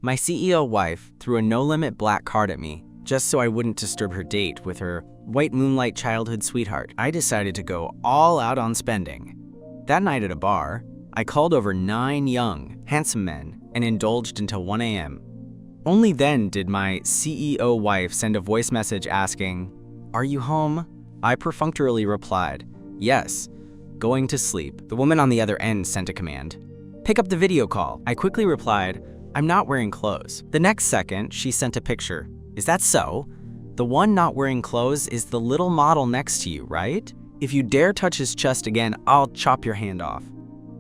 My CEO wife threw a no-limit black card at me just so I wouldn't disturb her date with her white moonlight childhood sweetheart. I decided to go all out on spending. That night at a bar, I called over 9 young, handsome men and indulged until 1 a.m. Only then did my CEO wife send a voice message asking, "Are you home?" I perfunctorily replied, "Yes, going to sleep." The woman on the other end sent a command, "Pick up the video call." I quickly replied, "I'm not wearing clothes." The next second, she sent a picture. "Is that so? The one not wearing clothes is the little model next to you, right? If you dare touch his chest again, I'll chop your hand off."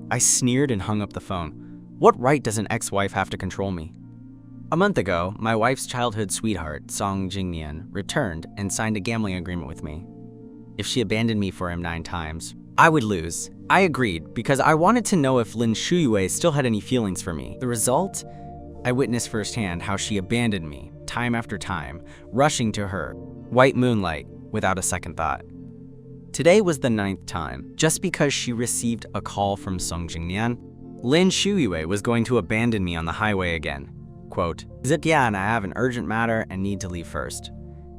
I sneered and hung up the phone. What right does an ex-wife have to control me? A month ago, my wife's childhood sweetheart, Song Jingnian, returned and signed a gambling agreement with me. If she abandoned me for him 9 times, I would lose. I agreed because I wanted to know if Lin Shuyue still had any feelings for me. The result? I witnessed firsthand how she abandoned me, time after time, rushing to her, white moonlight, without a second thought. Today was the 9th time. Just because she received a call from Song Jingnian, Lin Shuyue was going to abandon me on the highway again. Quote, "Ziqian, I have an urgent matter and need to leave first.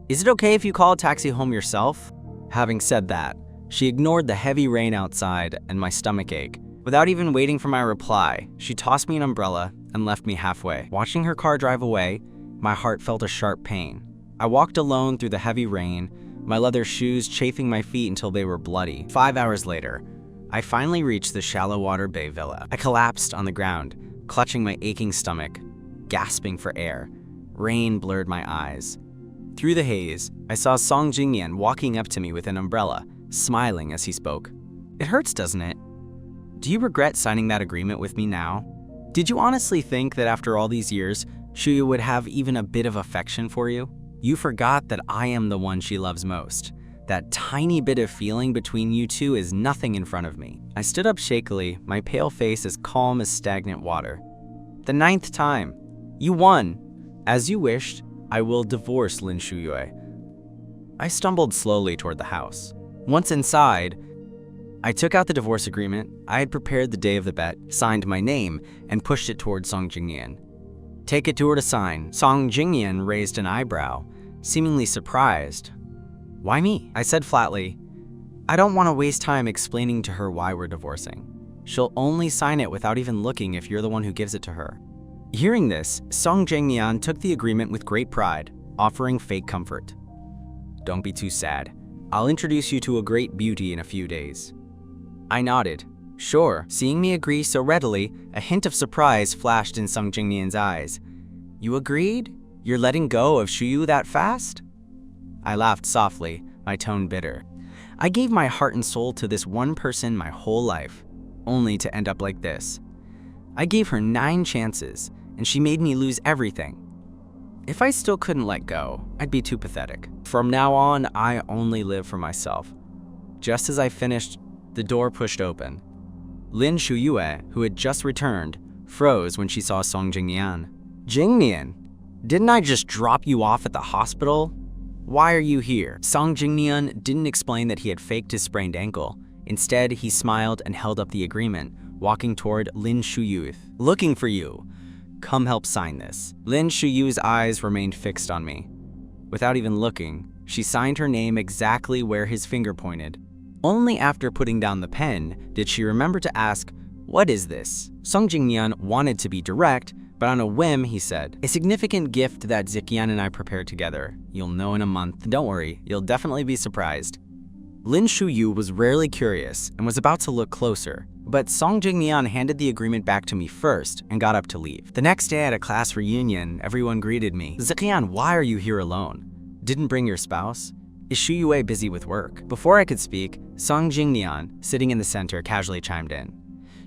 Is it okay if you call a taxi home yourself?" Having said that, she ignored the heavy rain outside and my stomach ache. Without even waiting for my reply, she tossed me an umbrella and left me halfway. Watching her car drive away, my heart felt a sharp pain. I walked alone through the heavy rain, my leather shoes chafing my feet until they were bloody. 5 hours later, I finally reached the shallow water bay villa. I collapsed on the ground, clutching my aching stomach, gasping for air. Rain blurred my eyes. Through the haze, I saw Song Jingnian walking up to me with an umbrella, smiling as he spoke. "It hurts, doesn't it? Do you regret signing that agreement with me now? Did you honestly think that after all these years, Shuyu would have even a bit of affection for you? You forgot that I am the one she loves most. That tiny bit of feeling between you two is nothing in front of me." I stood up shakily, my pale face as calm as stagnant water. "The 9th time. You won. As you wished, I will divorce Lin Shuyue." I stumbled slowly toward the house. Once inside, I took out the divorce agreement I had prepared the day of the bet, signed my name, and pushed it toward Song Jingnian. "Take it to her to sign." Song Jingnian raised an eyebrow, seemingly surprised. "Why me?" I said flatly, "I don't want to waste time explaining to her why we're divorcing. She'll only sign it without even looking if you're the one who gives it to her." Hearing this, Song Jingnian took the agreement with great pride, offering fake comfort. "Don't be too sad. I'll introduce you to a great beauty in a few days." I nodded. "Sure." Seeing me agree so readily, a hint of surprise flashed in Song Jingnian's eyes. "You agreed? You're letting go of Shuyu that fast?" I laughed softly, my tone bitter. I gave my heart and soul to this one person my whole life, only to end up like this. I gave her 9 chances, and she made me lose everything. If I still couldn't let go, I'd be too pathetic. From now on, I only live for myself. Just as I finished, the door pushed open. Lin Shuyue, who had just returned, froze when she saw Song Jingnian. "Jingnian, didn't I just drop you off at the hospital? Why are you here?" Song Jingnian didn't explain that he had faked his sprained ankle. Instead, he smiled and held up the agreement, walking toward Lin Shuyue. "Looking for you. Come help sign this." Lin Shuyue's eyes remained fixed on me. Without even looking, she signed her name exactly where his finger pointed. Only after putting down the pen did she remember to ask, "What is this?" Song Jingnian wanted to be direct, but on a whim he said, "A significant gift that Ziqian and I prepared together. You'll know in a month. Don't worry, you'll definitely be surprised." Lin Shuyue was rarely curious and was about to look closer, but Song Jingnian handed the agreement back to me first and got up to leave. The next day at a class reunion, everyone greeted me. "Ziqian, why are you here alone? Didn't bring your spouse? Is Shuyue busy with work?" Before I could speak, Song Jingnian, sitting in the center, casually chimed in.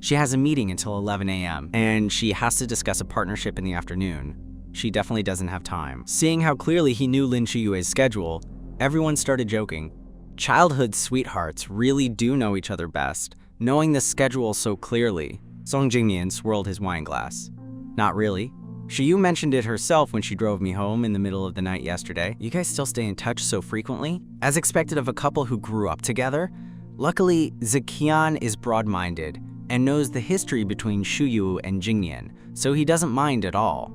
"She has a meeting until 11 a.m., and she has to discuss a partnership in the afternoon. She definitely doesn't have time." Seeing how clearly he knew Lin Shuyue's schedule, everyone started joking. Childhood sweethearts really do know each other best, knowing the schedule so clearly. Song Jingnian swirled his wine glass. "Not really. Shuyu mentioned it herself when she drove me home in the middle of the night yesterday. You guys still stay in touch so frequently? As expected of a couple who grew up together? Luckily, Ziqian is broad-minded and knows the history between Shuyu and Jingnian, so he doesn't mind at all.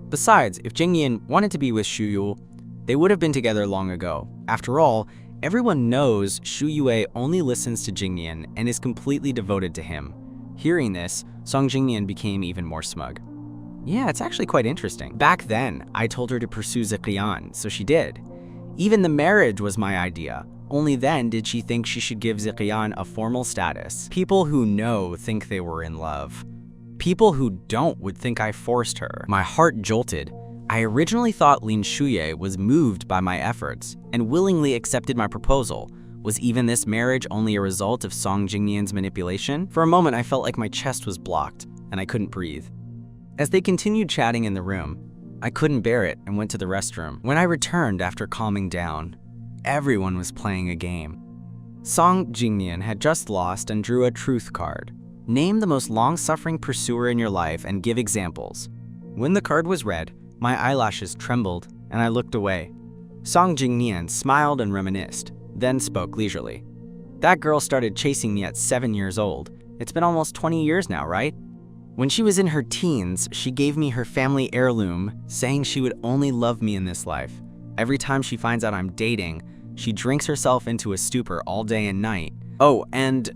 Besides, if Jingyan wanted to be with Xu Yu, they would have been together long ago. After all, everyone knows Xu Yue only listens to Jingyan and is completely devoted to him. Hearing this, Song Jingyan became even more smug. Yeah, it's actually quite interesting. Back then, I told her to pursue Ziqian, so she did. Even the marriage was my idea. Only then did she think she should give Ziqian a formal status. People who know think they were in love. People who don't would think I forced her. My heart jolted. I originally thought Lin Shuye was moved by my efforts and willingly accepted my proposal. Was even this marriage only a result of Song Jingyan's manipulation? For a moment, I felt like my chest was blocked and I couldn't breathe. As they continued chatting in the room, I couldn't bear it and went to the restroom. When I returned after calming down, everyone was playing a game. Song Jingyan had just lost and drew a truth card. Name the most long-suffering pursuer in your life and give examples. When the card was read, my eyelashes trembled and I looked away. Song Jingyan smiled and reminisced, then spoke leisurely. That girl started chasing me at 7 years old. It's been almost 20 years now, right? When she was in her teens, she gave me her family heirloom, saying she would only love me in this life. Every time she finds out I'm dating, she drinks herself into a stupor all day and night. Oh, and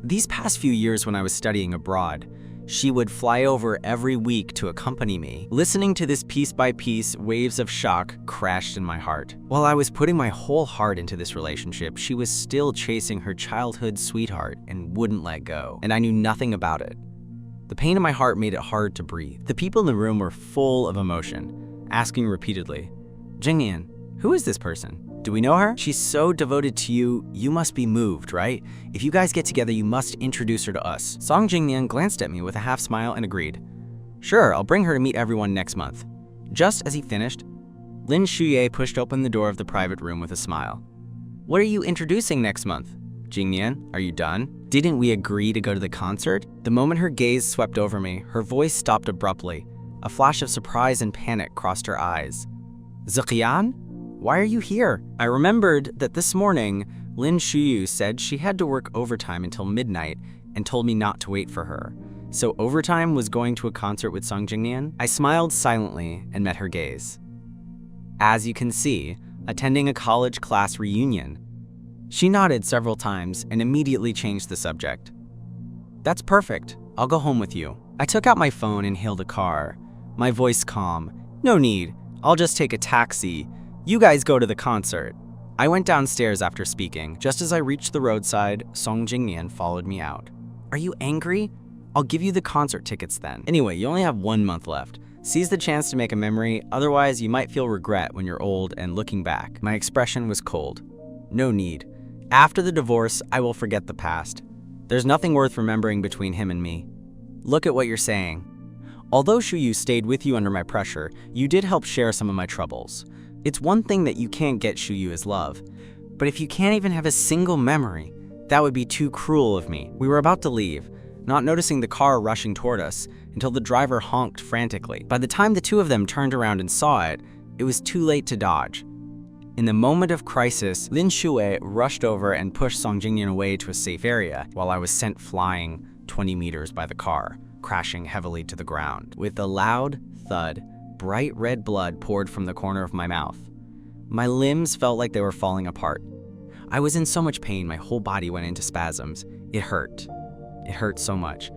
these past few years when I was studying abroad, she would fly over every week to accompany me. Listening to this piece by piece, waves of shock crashed in my heart. While I was putting my whole heart into this relationship, she was still chasing her childhood sweetheart and wouldn't let go, and I knew nothing about it. The pain in my heart made it hard to breathe. The people in the room were full of emotion, asking repeatedly, Jingyan, who is this person? Do we know her? She's so devoted to you, you must be moved, right? If you guys get together, you must introduce her to us. Song Jingyan glanced at me with a half smile and agreed. Sure, I'll bring her to meet everyone next month. Just as he finished, Lin Shuye pushed open the door of the private room with a smile. What are you introducing next month? Jingyan, are you done? Didn't we agree to go to the concert? The moment her gaze swept over me, her voice stopped abruptly. A flash of surprise and panic crossed her eyes. Ziqian? Why are you here? I remembered that this morning, Lin Shuyu said she had to work overtime until midnight and told me not to wait for her. So overtime was going to a concert with Song Jingyan? I smiled silently and met her gaze. As you can see, attending a college class reunion. She nodded several times and immediately changed the subject. That's perfect. I'll go home with you. I took out my phone and hailed a car. My voice calm. No need. I'll just take a taxi. You guys go to the concert. I went downstairs after speaking. Just as I reached the roadside, Song Jingyan followed me out. Are you angry? I'll give you the concert tickets then. Anyway, you only have 1 month left. Seize the chance to make a memory, otherwise you might feel regret when you're old and looking back. My expression was cold. No need. After the divorce, I will forget the past. There's nothing worth remembering between him and me. Look at what you're saying. Although Shuyu stayed with you under my pressure, you did help share some of my troubles. It's one thing that you can't get Shuyu his love, but if you can't even have a single memory, that would be too cruel of me. We were about to leave, not noticing the car rushing toward us until the driver honked frantically. By the time the two of them turned around and saw it, it was too late to dodge. In the moment of crisis, Lin Shuye rushed over and pushed Song Jingyan away to a safe area while I was sent flying 20 meters by the car, crashing heavily to the ground. With a loud thud, bright red blood poured from the corner of my mouth. My limbs felt like they were falling apart. I was in so much pain, my whole body went into spasms. It hurt. It hurt so much.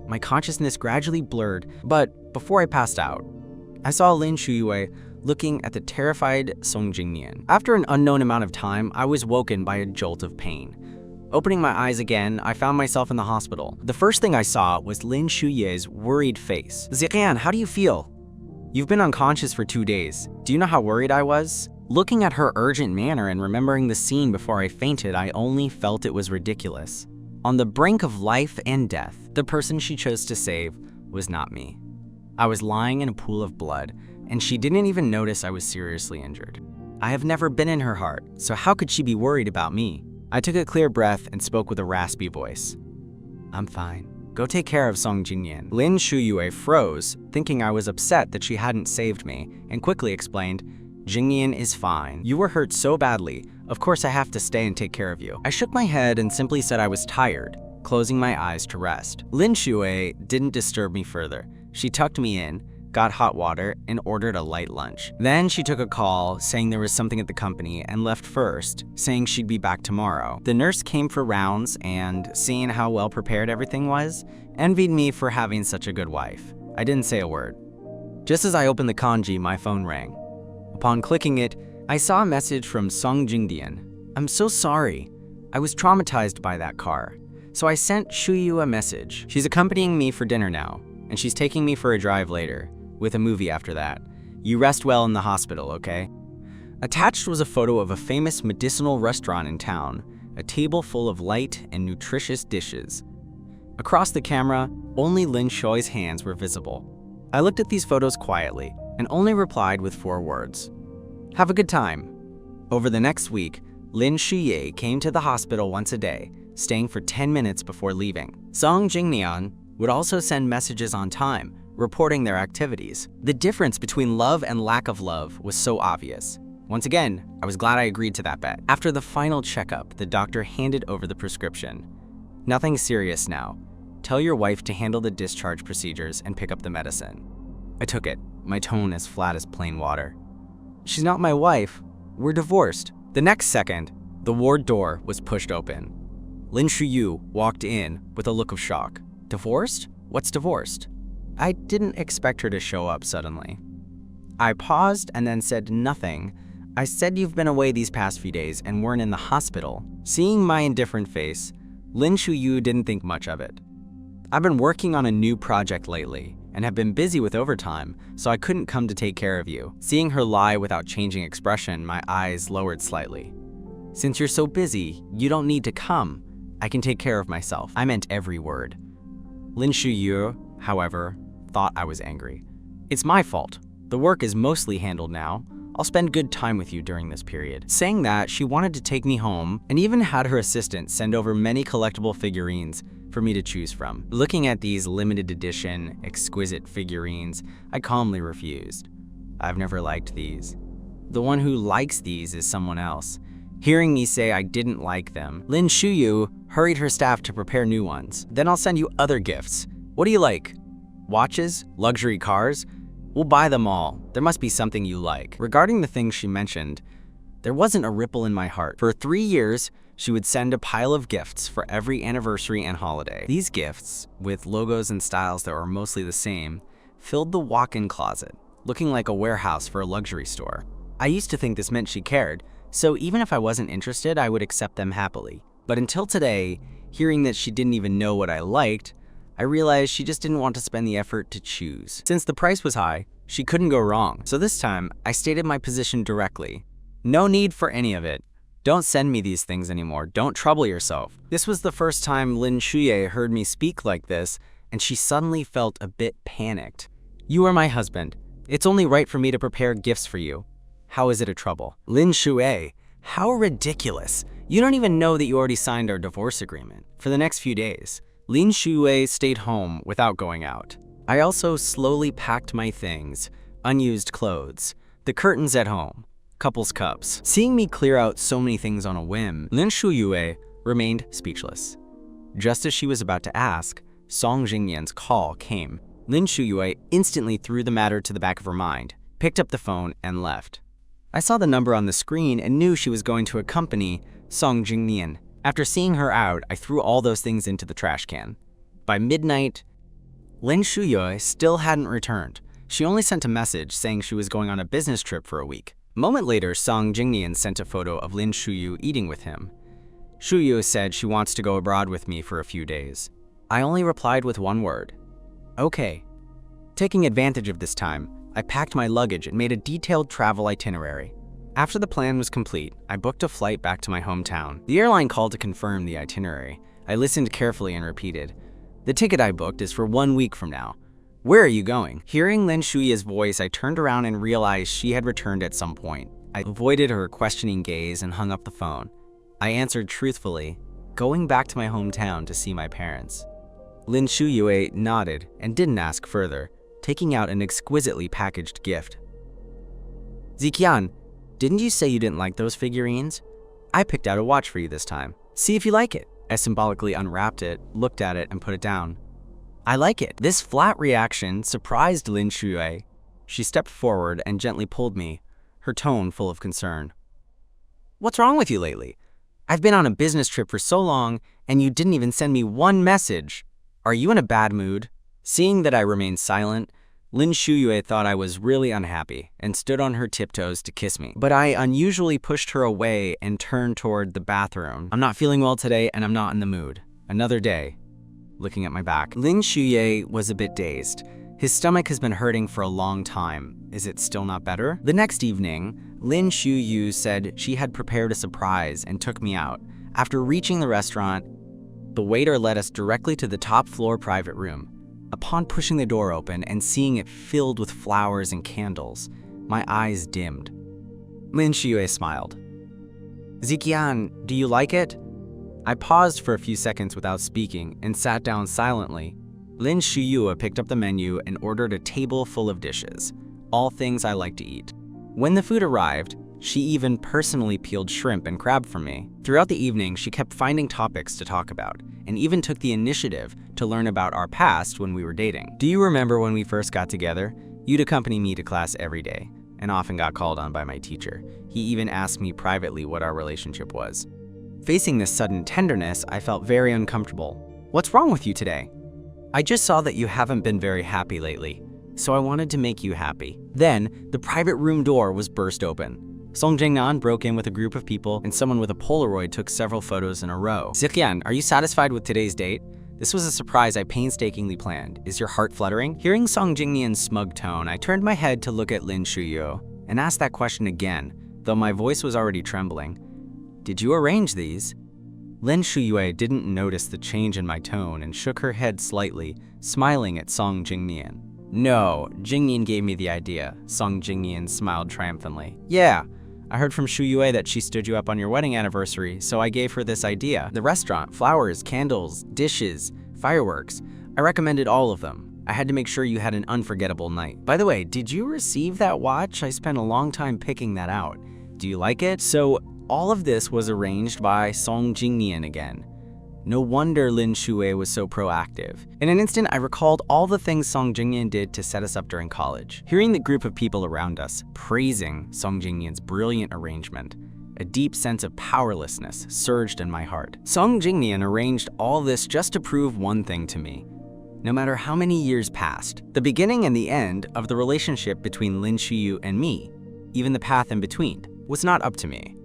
My consciousness gradually blurred, but before I passed out, I saw Lin Shuye looking at the terrified Song Jingyan. After an unknown amount of time, I was woken by a jolt of pain. Opening my eyes again, I found myself in the hospital. The first thing I saw was Lin Shuye's worried face. Ziqian, how do you feel? You've been unconscious for 2 days. Do you know how worried I was? Looking at her urgent manner and remembering the scene before I fainted, I only felt it was ridiculous. On the brink of life and death, the person she chose to save was not me. I was lying in a pool of blood, and she didn't even notice I was seriously injured. I have never been in her heart, so how could she be worried about me? I took a clear breath and spoke with a raspy voice. I'm fine. Go take care of Song Jingyan. Lin Shuyue froze, thinking I was upset that she hadn't saved me, and quickly explained, Jingyan is fine. You were hurt so badly. Of course I have to stay and take care of you. I shook my head and simply said I was tired, closing my eyes to rest. Lin Shue didn't disturb me further. She tucked me in, got hot water, and ordered a light lunch. Then she took a call saying there was something at the company and left first, saying she'd be back tomorrow. The nurse came for rounds and, seeing how well prepared everything was, envied me for having such a good wife. I didn't say a word. Just as I opened the kanji, my phone rang. Upon clicking it, I saw a message from Song Jingdian. "I'm so sorry. I was traumatized by that car. So I sent Shuyu a message. She's accompanying me for dinner now, and she's taking me for a drive later, with a movie after that. You rest well in the hospital, okay?" Attached was a photo of a famous medicinal restaurant in town, a table full of light and nutritious dishes. Across the camera, only Lin Shui's hands were visible. I looked at these photos quietly and only replied with 4 words. "Have a good time." Over the next week, Lin Shuye came to the hospital once a day, staying for 10 minutes before leaving. Song Jingnian would also send messages on time, reporting their activities. The difference between love and lack of love was so obvious. Once again, I was glad I agreed to that bet. After the final checkup, the doctor handed over the prescription. "Nothing serious now. Tell your wife to handle the discharge procedures and pick up the medicine." I took it, my tone as flat as plain water. "She's not my wife. We're divorced." The next second, the ward door was pushed open. Lin Shuyu walked in with a look of shock. "Divorced? What's divorced?" I didn't expect her to show up suddenly. I paused and then said nothing. I said you've been away these past few days and weren't in the hospital. Seeing my indifferent face, Lin Shuyu didn't think much of it. I've been working on a new project lately and have been busy with overtime, so I couldn't come to take care of you. Seeing her lie without changing expression, my eyes lowered slightly. "Since you're so busy, you don't need to come. I can take care of myself." I meant every word. Lin Shuyu, however, thought I was angry. "It's my fault. The work is mostly handled now. I'll spend good time with you during this period." Saying that, she wanted to take me home and even had her assistant send over many collectible figurines for me to choose from. Looking at these limited edition, exquisite figurines, I calmly refused. I've never liked these. The one who likes these is someone else. Hearing me say I didn't like them, Lin Shuyu hurried her staff to prepare new ones. "Then I'll send you other gifts. What do you like? Watches? Luxury cars? We'll buy them all. There must be something you like." Regarding the things she mentioned, there wasn't a ripple in my heart. For 3 years, she would send a pile of gifts for every anniversary and holiday. These gifts, with logos and styles that were mostly the same, filled the walk-in closet, looking like a warehouse for a luxury store. I used to think this meant she cared, so even if I wasn't interested, I would accept them happily. But until today, hearing that she didn't even know what I liked, I realized she just didn't want to spend the effort to choose. Since the price was high, she couldn't go wrong. So this time, I stated my position directly. "No need for any of it. Don't send me these things anymore. Don't trouble yourself." This was the first time Lin Shuye heard me speak like this, and she suddenly felt a bit panicked. "You are my husband. It's only right for me to prepare gifts for you. How is it a trouble?" Lin Shuye, how ridiculous. You don't even know that you already signed our divorce agreement. For the next few days, Lin Shuye stayed home without going out. I also slowly packed my things, unused clothes, the curtains at home, couple's cups. Seeing me clear out so many things on a whim, Lin Shuye remained speechless. Just as she was about to ask, Song Jingyan's call came. Lin Shuye instantly threw the matter to the back of her mind, picked up the phone, and left. I saw the number on the screen and knew she was going to accompany Song Jingyan. After seeing her out, I threw all those things into the trash can. By midnight, Lin Shuye still hadn't returned. She only sent a message saying she was going on a business trip for a week. A moment later, Song Jingyan sent a photo of Lin Shuyu eating with him. Shuyu said she wants to go abroad with me for a few days. I only replied with one word: "Okay." Taking advantage of this time, I packed my luggage and made a detailed travel itinerary. After the plan was complete, I booked a flight back to my hometown. The airline called to confirm the itinerary. I listened carefully and repeated, "The ticket I booked is for 1 week from now. Where are you going?" Hearing Lin Shuye's voice, I turned around and realized she had returned at some point. I avoided her questioning gaze and hung up the phone. I answered truthfully, "Going back to my hometown to see my parents." Lin Shuye nodded and didn't ask further, taking out an exquisitely packaged gift. "Ziqian, didn't you say you didn't like those figurines? I picked out a watch for you this time. See if you like it." I symbolically unwrapped it, looked at it, and put it down. I like it. This flat reaction surprised Lin Shuyue. She stepped forward and gently pulled me, her tone full of concern. What's wrong with you lately? I've been on a business trip for so long, and you didn't even send me one message. Are you in a bad mood? Seeing that I remained silent, Lin Shuyue thought I was really unhappy and stood on her tiptoes to kiss me. But I unusually pushed her away and turned toward the bathroom. I'm not feeling well today and I'm not in the mood. Another day. Looking at my back. Lin Shuyue was a bit dazed. His stomach has been hurting for a long time. Is it still not better? The next evening, Lin Shuyue said she had prepared a surprise and took me out. After reaching the restaurant, the waiter led us directly to the top floor private room. Upon pushing the door open and seeing it filled with flowers and candles, my eyes dimmed. Lin Shuyue smiled. Ziqian, do you like it? I paused for a few seconds without speaking and sat down silently. Lin Shuyue picked up the menu and ordered a table full of dishes, all things I like to eat. When the food arrived, she even personally peeled shrimp and crab for me. Throughout the evening, she kept finding topics to talk about, and even took the initiative to learn about our past when we were dating. Do you remember when we first got together? You'd accompany me to class every day, and often got called on by my teacher. He even asked me privately what our relationship was. Facing this sudden tenderness, I felt very uncomfortable. What's wrong with you today? I just saw that you haven't been very happy lately, so I wanted to make you happy. Then, the private room door was burst open. Song Jingnan broke in with a group of people, and someone with a Polaroid took several photos in a row. Ziqian, are you satisfied with today's date? This was a surprise I painstakingly planned. Is your heart fluttering? Hearing Song Jingnian's smug tone, I turned my head to look at Lin Shuyue and asked that question again, though my voice was already trembling. Did you arrange these? Lin Shuyue didn't notice the change in my tone and shook her head slightly, smiling at Song Jingnian. No, Jingnian gave me the idea. Song Jingnian smiled triumphantly. Yeah, I heard from Shuyue that she stood you up on your wedding anniversary, so I gave her this idea. The restaurant, flowers, candles, dishes, fireworks. I recommended all of them. I had to make sure you had an unforgettable night. By the way, did you receive that watch? I spent a long time picking that out. Do you like it? So all of this was arranged by Song Jingnian again. No wonder Lin Shuyue was so proactive. In an instant, I recalled all the things Song Jingnian did to set us up during college. Hearing the group of people around us praising Song Jingnian's brilliant arrangement, a deep sense of powerlessness surged in my heart. Song Jingnian arranged all this just to prove one thing to me. No matter how many years passed, the beginning and the end of the relationship between Lin Shuyue and me, even the path in between, was not up to me.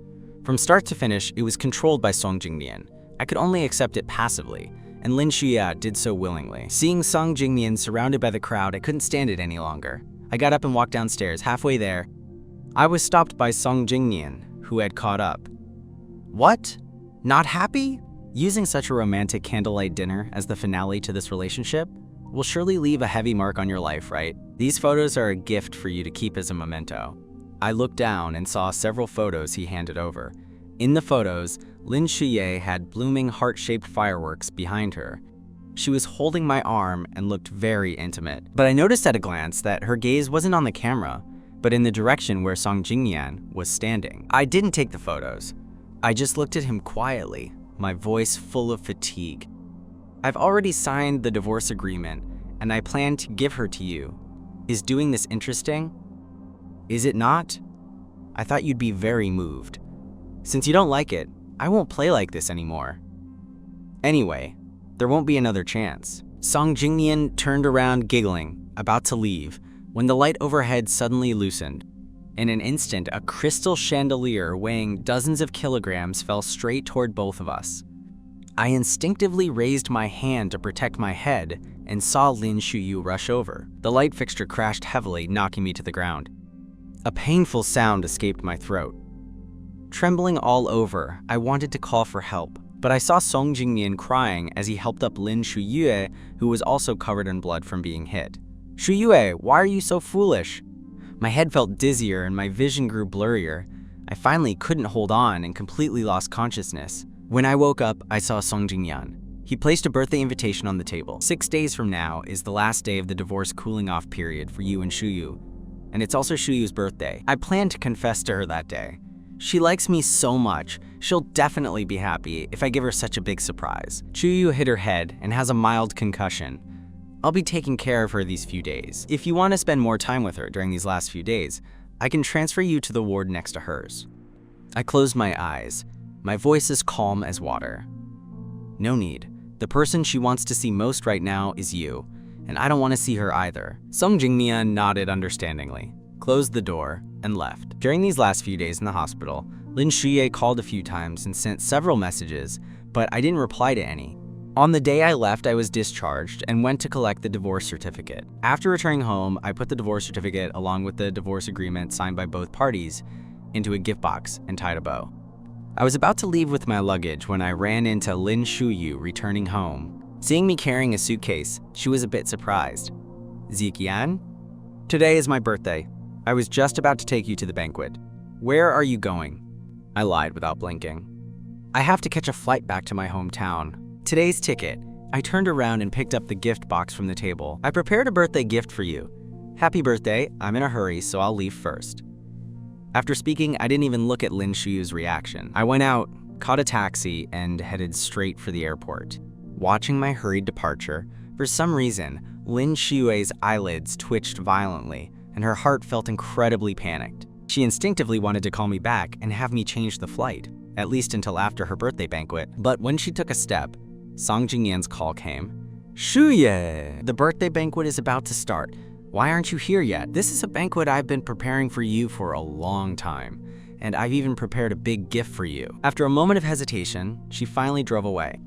From start to finish, it was controlled by Song Jingnian. I could only accept it passively, and Lin Shuyue did so willingly. Seeing Song Jingnian surrounded by the crowd, I couldn't stand it any longer. I got up and walked downstairs. Halfway there, I was stopped by Song Jingnian, who had caught up. What? Not happy? Using such a romantic candlelight dinner as the finale to this relationship will surely leave a heavy mark on your life, right? These photos are a gift for you to keep as a memento. I looked down and saw several photos he handed over. In the photos, Lin Shuyue had blooming heart-shaped fireworks behind her. She was holding my arm and looked very intimate. But I noticed at a glance that her gaze wasn't on the camera, but in the direction where Song Jingnian was standing. I didn't take the photos. I just looked at him quietly, my voice full of fatigue. I've already signed the divorce agreement, and I plan to give her to you. Is doing this interesting? Is it not? I thought you'd be very moved. Since you don't like it, I won't play like this anymore. Anyway, there won't be another chance. Song Jingnian turned around giggling, about to leave, when the light overhead suddenly loosened. In an instant, a crystal chandelier weighing dozens of kilograms fell straight toward both of us. I instinctively raised my hand to protect my head and saw Lin Shuyue rush over. The light fixture crashed heavily, knocking me to the ground. A painful sound escaped my throat. Trembling all over, I wanted to call for help, but I saw Song Jingnian crying as he helped up Lin Shuyue, who was also covered in blood from being hit. Shuyue, why are you so foolish? My head felt dizzier and my vision grew blurrier. I finally couldn't hold on and completely lost consciousness. When I woke up, I saw Song Jingnian. He placed a birthday invitation on the table. 6 days from now is the last day of the divorce cooling off period for you and Shuyue, and it's also Shuyue's birthday. I plan to confess to her that day. She likes me so much, she'll definitely be happy if I give her such a big surprise. Shuyue hit her head and has a mild concussion. I'll be taking care of her these few days. If you want to spend more time with her during these last few days, I can transfer you to the ward next to hers." I closed my eyes, my voice as calm as water. "No need. The person she wants to see most right now is you, and I don't want to see her either." Song Jingmian nodded understandingly, closed the door, and left. During these last few days in the hospital, Lin Shuye called a few times and sent several messages, but I didn't reply to any. On the day I left, I was discharged and went to collect the divorce certificate. After returning home, I put the divorce certificate along with the divorce agreement signed by both parties into a gift box and tied a bow. I was about to leave with my luggage when I ran into Lin Shuyu returning home. Seeing me carrying a suitcase, she was a bit surprised. "Ziqian? Today is my birthday. I was just about to take you to the banquet. Where are you going?" I lied without blinking. "I have to catch a flight back to my hometown. Today's ticket." I turned around and picked up the gift box from the table. "I prepared a birthday gift for you. Happy birthday. I'm in a hurry, so I'll leave first." After speaking, I didn't even look at Lin Shuyu's reaction. I went out, caught a taxi, and headed straight for the airport. Watching my hurried departure, for some reason, Lin Shuyu's eyelids twitched violently, and her heart felt incredibly panicked. She instinctively wanted to call me back and have me change the flight, at least until after her birthday banquet. But when she took a step, Song Jingyan's call came. "Shuye, the birthday banquet is about to start. Why aren't you here yet? This is a banquet I've been preparing for you for a long time, and I've even prepared a big gift for you." After a moment of hesitation, she finally drove away.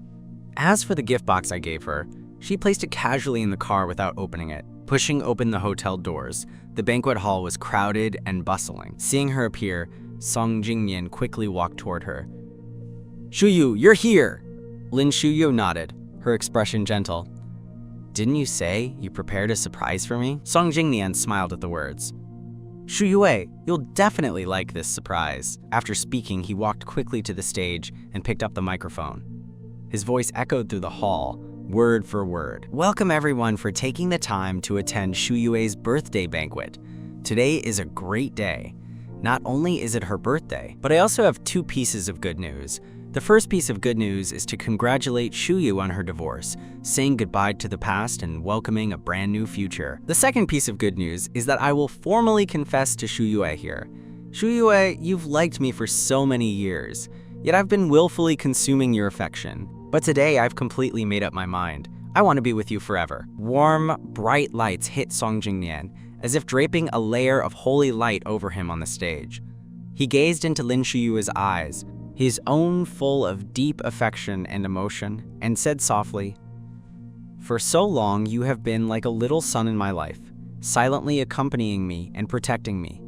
As for the gift box I gave her, she placed it casually in the car without opening it. Pushing open the hotel doors, the banquet hall was crowded and bustling. Seeing her appear, Song Jingyan quickly walked toward her. "Shuyu, you're here!" Lin Shuyu nodded, her expression gentle. "Didn't you say you prepared a surprise for me?" Song Jingyan smiled at the words. "Shuyue, you'll definitely like this surprise." After speaking, he walked quickly to the stage and picked up the microphone. His voice echoed through the hall, word for word. "Welcome everyone for taking the time to attend Shuyue's birthday banquet. Today is a great day. Not only is it her birthday, but I also have two pieces of good news. The first piece of good news is to congratulate Shuyu on her divorce, saying goodbye to the past and welcoming a brand new future. The second piece of good news is that I will formally confess to Shuyue here. Shuyue, you've liked me for so many years, yet I've been willfully consuming your affection. But today I've completely made up my mind. I want to be with you forever." Warm, bright lights hit Song Jingyan, as if draping a layer of holy light over him on the stage. He gazed into Lin Shuyu's eyes, his own full of deep affection and emotion, and said softly, "For so long you have been like a little son in my life, silently accompanying me and protecting me.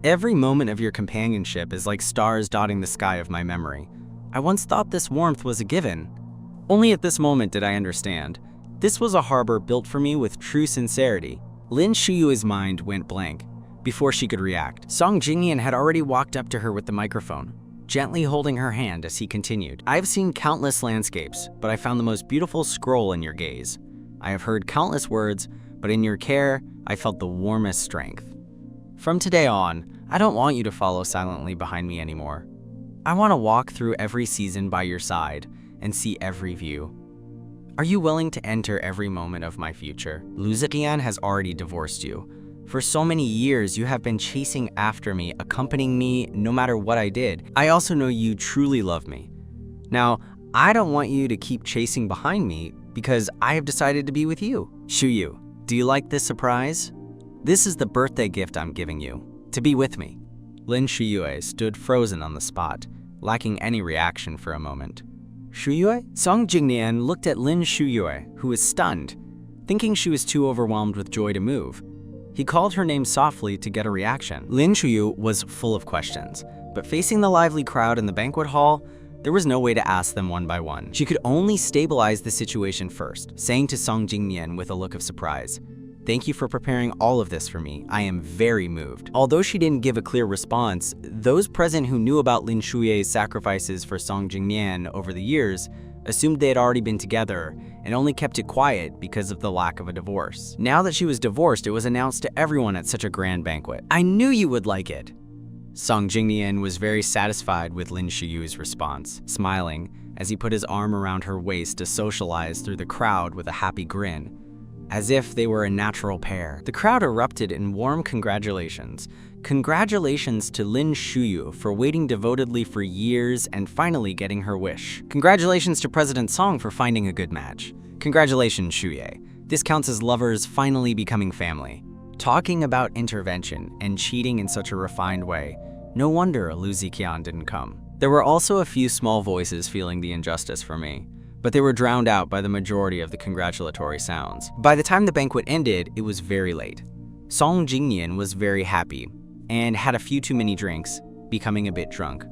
Every moment of your companionship is like stars dotting the sky of my memory. I once thought this warmth was a given. Only at this moment did I understand. This was a harbor built for me with true sincerity." Lin Shuyu's mind went blank before she could react. Song Jingyan had already walked up to her with the microphone, gently holding her hand as he continued. "I've seen countless landscapes, but I found the most beautiful scroll in your gaze. I have heard countless words, but in your care, I felt the warmest strength. From today on, I don't want you to follow silently behind me anymore. I want to walk through every season by your side and see every view. Are you willing to enter every moment of my future? Lu Ziqian has already divorced you. For so many years, you have been chasing after me, accompanying me no matter what I did. I also know you truly love me. Now, I don't want you to keep chasing behind me because I have decided to be with you. Shuyu, do you like this surprise? This is the birthday gift I'm giving you, to be with me." Lin Shuyue stood frozen on the spot, lacking any reaction for a moment. "Shuyue?" Song Jingyan looked at Lin Shuyue, who was stunned, thinking she was too overwhelmed with joy to move. He called her name softly to get a reaction. Lin Shuyu was full of questions, but facing the lively crowd in the banquet hall, there was no way to ask them one by one. She could only stabilize the situation first, saying to Song Jingyan with a look of surprise, "Thank you for preparing all of this for me. I am very moved." Although she didn't give a clear response, those present who knew about Lin Shuye's sacrifices for Song Jingyan over the years assumed they had already been together and only kept it quiet because of the lack of a divorce. Now that she was divorced, it was announced to everyone at such a grand banquet. "I knew you would like it." Song Jingyan was very satisfied with Lin Shuyu's response, smiling as he put his arm around her waist to socialize through the crowd with a happy grin. as if they were a natural pair. The crowd erupted in warm congratulations. Congratulations to Lin Shuyu for waiting devotedly for years and finally getting her wish. Congratulations to President Song for finding a good match. Congratulations, Shuye. This counts as lovers finally becoming family. Talking about intervention and cheating in such a refined way, no wonder Lu Ziqian didn't come. There were also a few small voices feeling the injustice for me, but they were drowned out by the majority of the congratulatory sounds. By the time the banquet ended, it was very late. Song Jingyan was very happy and had a few too many drinks, becoming a bit drunk.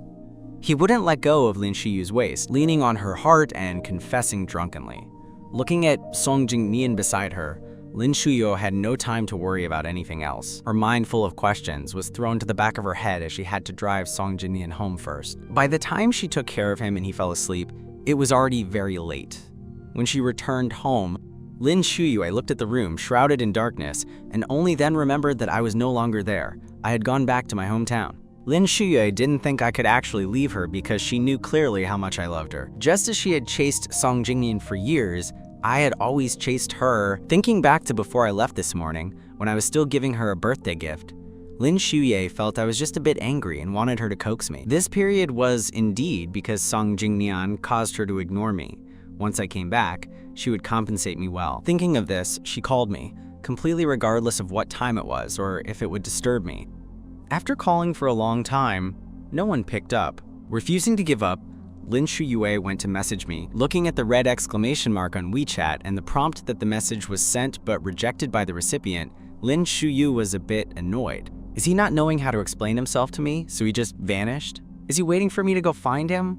He wouldn't let go of Lin Shiyu's waist, leaning on her heart and confessing drunkenly. Looking at Song Jingyan beside her, Lin Shuyu had no time to worry about anything else. Her mind full of questions was thrown to the back of her head as she had to drive Song Jingyan home first. By the time she took care of him and he fell asleep, it was already very late. When she returned home, Lin Shuyu looked at the room shrouded in darkness and only then remembered that I was no longer there. I had gone back to my hometown. Lin Shuyu didn't think I could actually leave her because she knew clearly how much I loved her. Just as she had chased Song Jingyan for years, I had always chased her. Thinking back to before I left this morning, when I was still giving her a birthday gift, Lin Shuyu felt I was just a bit angry and wanted her to coax me. This period was indeed because Song Jingyan caused her to ignore me. Once I came back, she would compensate me well. Thinking of this, she called me, completely regardless of what time it was or if it would disturb me. After calling for a long time, no one picked up. Refusing to give up, Lin Shuyu went to message me. Looking at the red exclamation mark on WeChat and the prompt that the message was sent but rejected by the recipient, Lin Shuyu was a bit annoyed. Is he not knowing how to explain himself to me, so he just vanished? Is he waiting for me to go find him?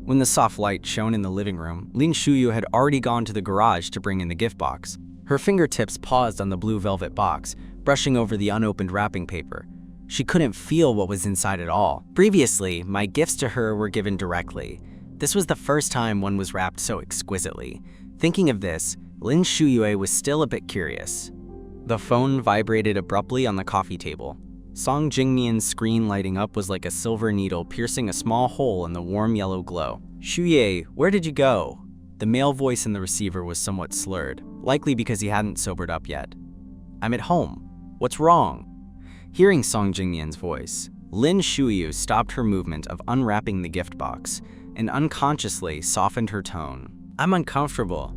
When the soft light shone in the living room, Lin Shuyu had already gone to the garage to bring in the gift box. Her fingertips paused on the blue velvet box, brushing over the unopened wrapping paper. She couldn't feel what was inside at all. Previously, my gifts to her were given directly. This was the first time one was wrapped so exquisitely. Thinking of this, Lin Shuyu was still a bit curious. The phone vibrated abruptly on the coffee table. Song Jingyan's screen lighting up was like a silver needle piercing a small hole in the warm yellow glow. "Shuye, where did you go?" The male voice in the receiver was somewhat slurred, likely because he hadn't sobered up yet. "I'm at home. What's wrong?" Hearing Song Jingyan's voice, Lin Shuyu stopped her movement of unwrapping the gift box and unconsciously softened her tone. "I'm uncomfortable.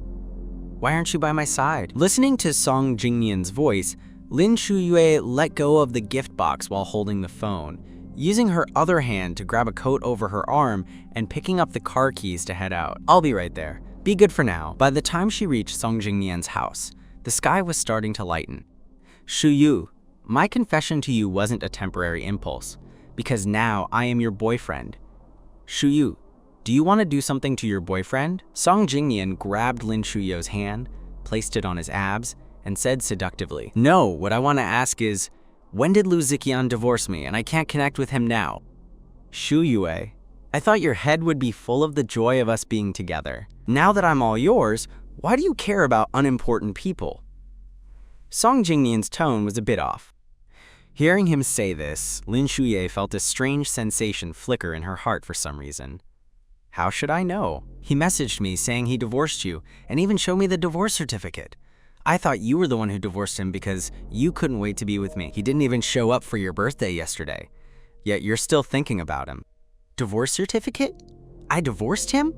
Why aren't you by my side?" Listening to Song Jingyan's voice, Lin Shuyu let go of the gift box while holding the phone, using her other hand to grab a coat over her arm and picking up the car keys to head out. "I'll be right there. Be good for now." By the time she reached Song Jingyan's house, the sky was starting to lighten. "Shuyu, my confession to you wasn't a temporary impulse, because now I am your boyfriend. Shuyu, do you want to do something to your boyfriend?" Song Jingyan grabbed Lin Shuyu's hand, placed it on his abs, and said seductively, "No, what I want to ask is, when did Lu Ziqian divorce me and I can't connect with him now?" "Shuyu, I thought your head would be full of the joy of us being together. Now that I'm all yours, why do you care about unimportant people?" Song Jingyan's tone was a bit off. Hearing him say this, Lin Shuyu felt a strange sensation flicker in her heart for some reason. "How should I know? He messaged me saying he divorced you and even showed me the divorce certificate. I thought you were the one who divorced him because you couldn't wait to be with me. He didn't even show up for your birthday yesterday, yet you're still thinking about him." "Divorce certificate? I divorced him?"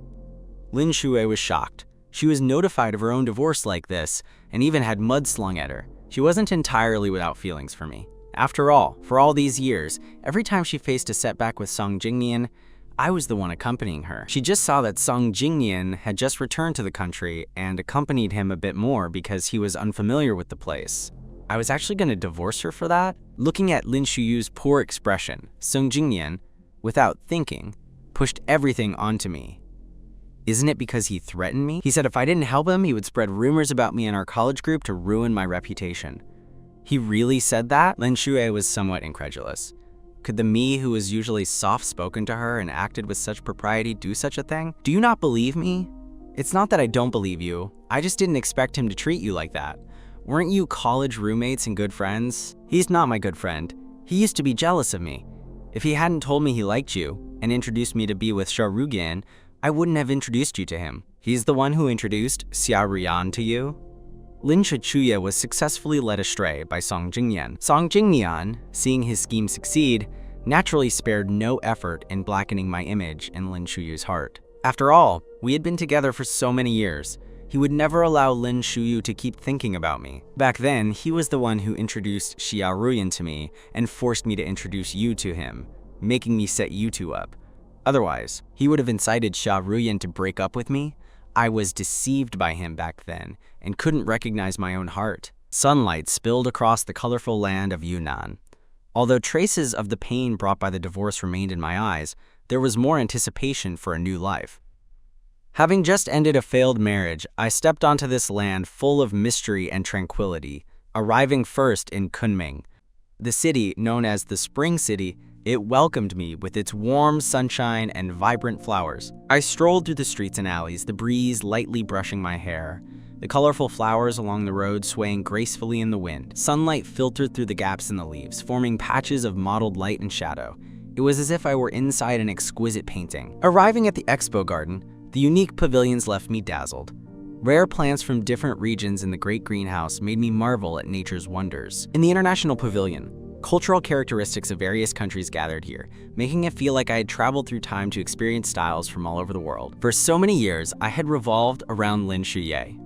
Lin Shuyu was shocked. She was notified of her own divorce like this and even had mud slung at her. She wasn't entirely without feelings for me. After all, for all these years, every time she faced a setback with Song Jingyan, I was the one accompanying her. She just saw that Song Jingyan had just returned to the country and accompanied him a bit more because he was unfamiliar with the place. I was actually going to divorce her for that? Looking at Lin Shuyu's poor expression, Song Jingyan, without thinking, pushed everything onto me. Isn't it because he threatened me? He said if I didn't help him, he would spread rumors about me in our college group to ruin my reputation. He really said that? Lin Shuyu was somewhat incredulous. Could the me who was usually soft-spoken to her and acted with such propriety do such a thing? "Do you not believe me?" "It's not that I don't believe you. I just didn't expect him to treat you like that. Weren't you college roommates and good friends?" "He's not my good friend. He used to be jealous of me. If he hadn't told me he liked you and introduced me to be with Xiaoruyan, I wouldn't have introduced you to him. He's the one who introduced Xiaoruyan to you?" Lin Shuchuye was successfully led astray by Song Jingyan. Song Jingyan, seeing his scheme succeed, naturally spared no effort in blackening my image in Lin Shuyu's heart. After all, we had been together for so many years. He would never allow Lin Shuyu to keep thinking about me. Back then, he was the one who introduced Xia Ruyan to me and forced me to introduce you to him, making me set you two up. Otherwise, he would have incited Xia Ruyan to break up with me. I was deceived by him back then and couldn't recognize my own heart. Sunlight spilled across the colorful land of Yunnan. Although traces of the pain brought by the divorce remained in my eyes, there was more anticipation for a new life. Having just ended a failed marriage, I stepped onto this land full of mystery and tranquility, arriving first in Kunming. The city, known as the Spring City, it welcomed me with its warm sunshine and vibrant flowers. I strolled through the streets and alleys, the breeze lightly brushing my hair, the colorful flowers along the road swaying gracefully in the wind. Sunlight filtered through the gaps in the leaves, forming patches of mottled light and shadow. It was as if I were inside an exquisite painting. Arriving at the expo garden, the unique pavilions left me dazzled. Rare plants from different regions in the Great Greenhouse made me marvel at nature's wonders. In the International Pavilion, cultural characteristics of various countries gathered here, making it feel like I had traveled through time to experience styles from all over the world. For so many years, I had revolved around Lin Shuye.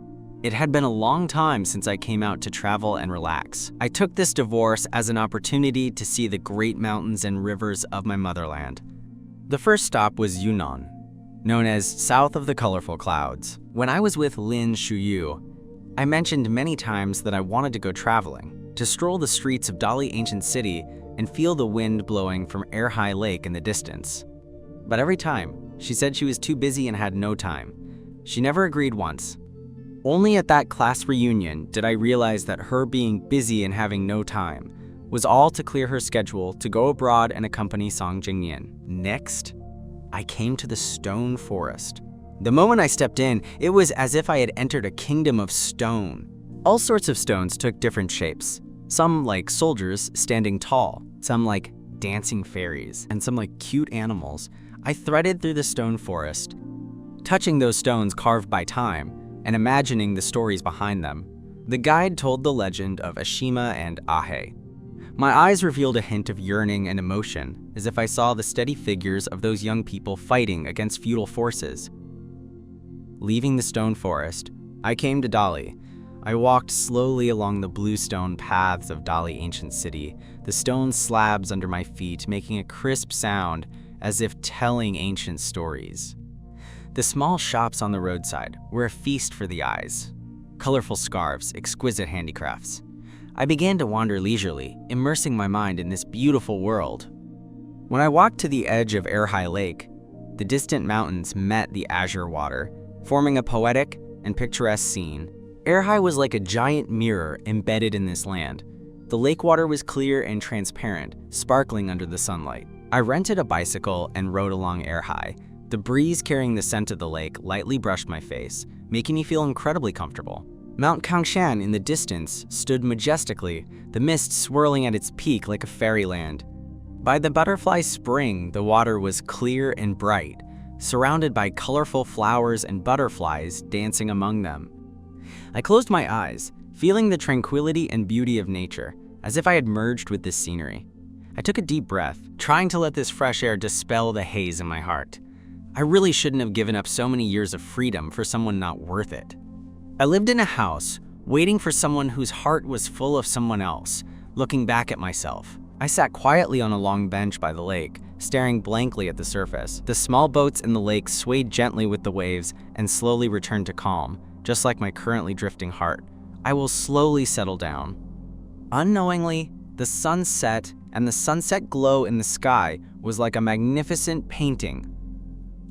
It had been a long time since I came out to travel and relax. I took this divorce as an opportunity to see the great mountains and rivers of my motherland. The first stop was Yunnan, known as South of the Colorful Clouds. When I was with Lin Shuyu, I mentioned many times that I wanted to go traveling, to stroll the streets of Dali Ancient City and feel the wind blowing from Erhai Lake in the distance. But every time, she said she was too busy and had no time. She never agreed once. Only at that class reunion did I realize that her being busy and having no time was all to clear her schedule to go abroad and accompany Song Jingyan. Next, I came to the stone forest. The moment I stepped in, it was as if I had entered a kingdom of stone. All sorts of stones took different shapes. Some like soldiers standing tall, some like dancing fairies, and some like cute animals. I threaded through the stone forest, touching those stones carved by time and imagining the stories behind them. The guide told the legend of Ashima and Ahe. My eyes revealed a hint of yearning and emotion, as if I saw the steady figures of those young people fighting against feudal forces. Leaving the stone forest, I came to Dali. I walked slowly along the blue stone paths of Dali Ancient City, the stone slabs under my feet making a crisp sound as if telling ancient stories. The small shops on the roadside were a feast for the eyes. Colorful scarves, exquisite handicrafts. I began to wander leisurely, immersing my mind in this beautiful world. When I walked to the edge of Erhai Lake, the distant mountains met the azure water, forming a poetic and picturesque scene. Erhai was like a giant mirror embedded in this land. The lake water was clear and transparent, sparkling under the sunlight. I rented a bicycle and rode along Erhai. The breeze carrying the scent of the lake lightly brushed my face, making me feel incredibly comfortable. Mount Kangshan in the distance stood majestically, the mist swirling at its peak like a fairyland. By the butterfly spring, the water was clear and bright, surrounded by colorful flowers and butterflies dancing among them. I closed my eyes, feeling the tranquility and beauty of nature, as if I had merged with this scenery. I took a deep breath, trying to let this fresh air dispel the haze in my heart. I really shouldn't have given up so many years of freedom for someone not worth it. I lived in a house, waiting for someone whose heart was full of someone else, looking back at myself. I sat quietly on a long bench by the lake, staring blankly at the surface. The small boats in the lake swayed gently with the waves and slowly returned to calm, just like my currently drifting heart. I will slowly settle down. Unknowingly, the sun set, and the sunset glow in the sky was like a magnificent painting.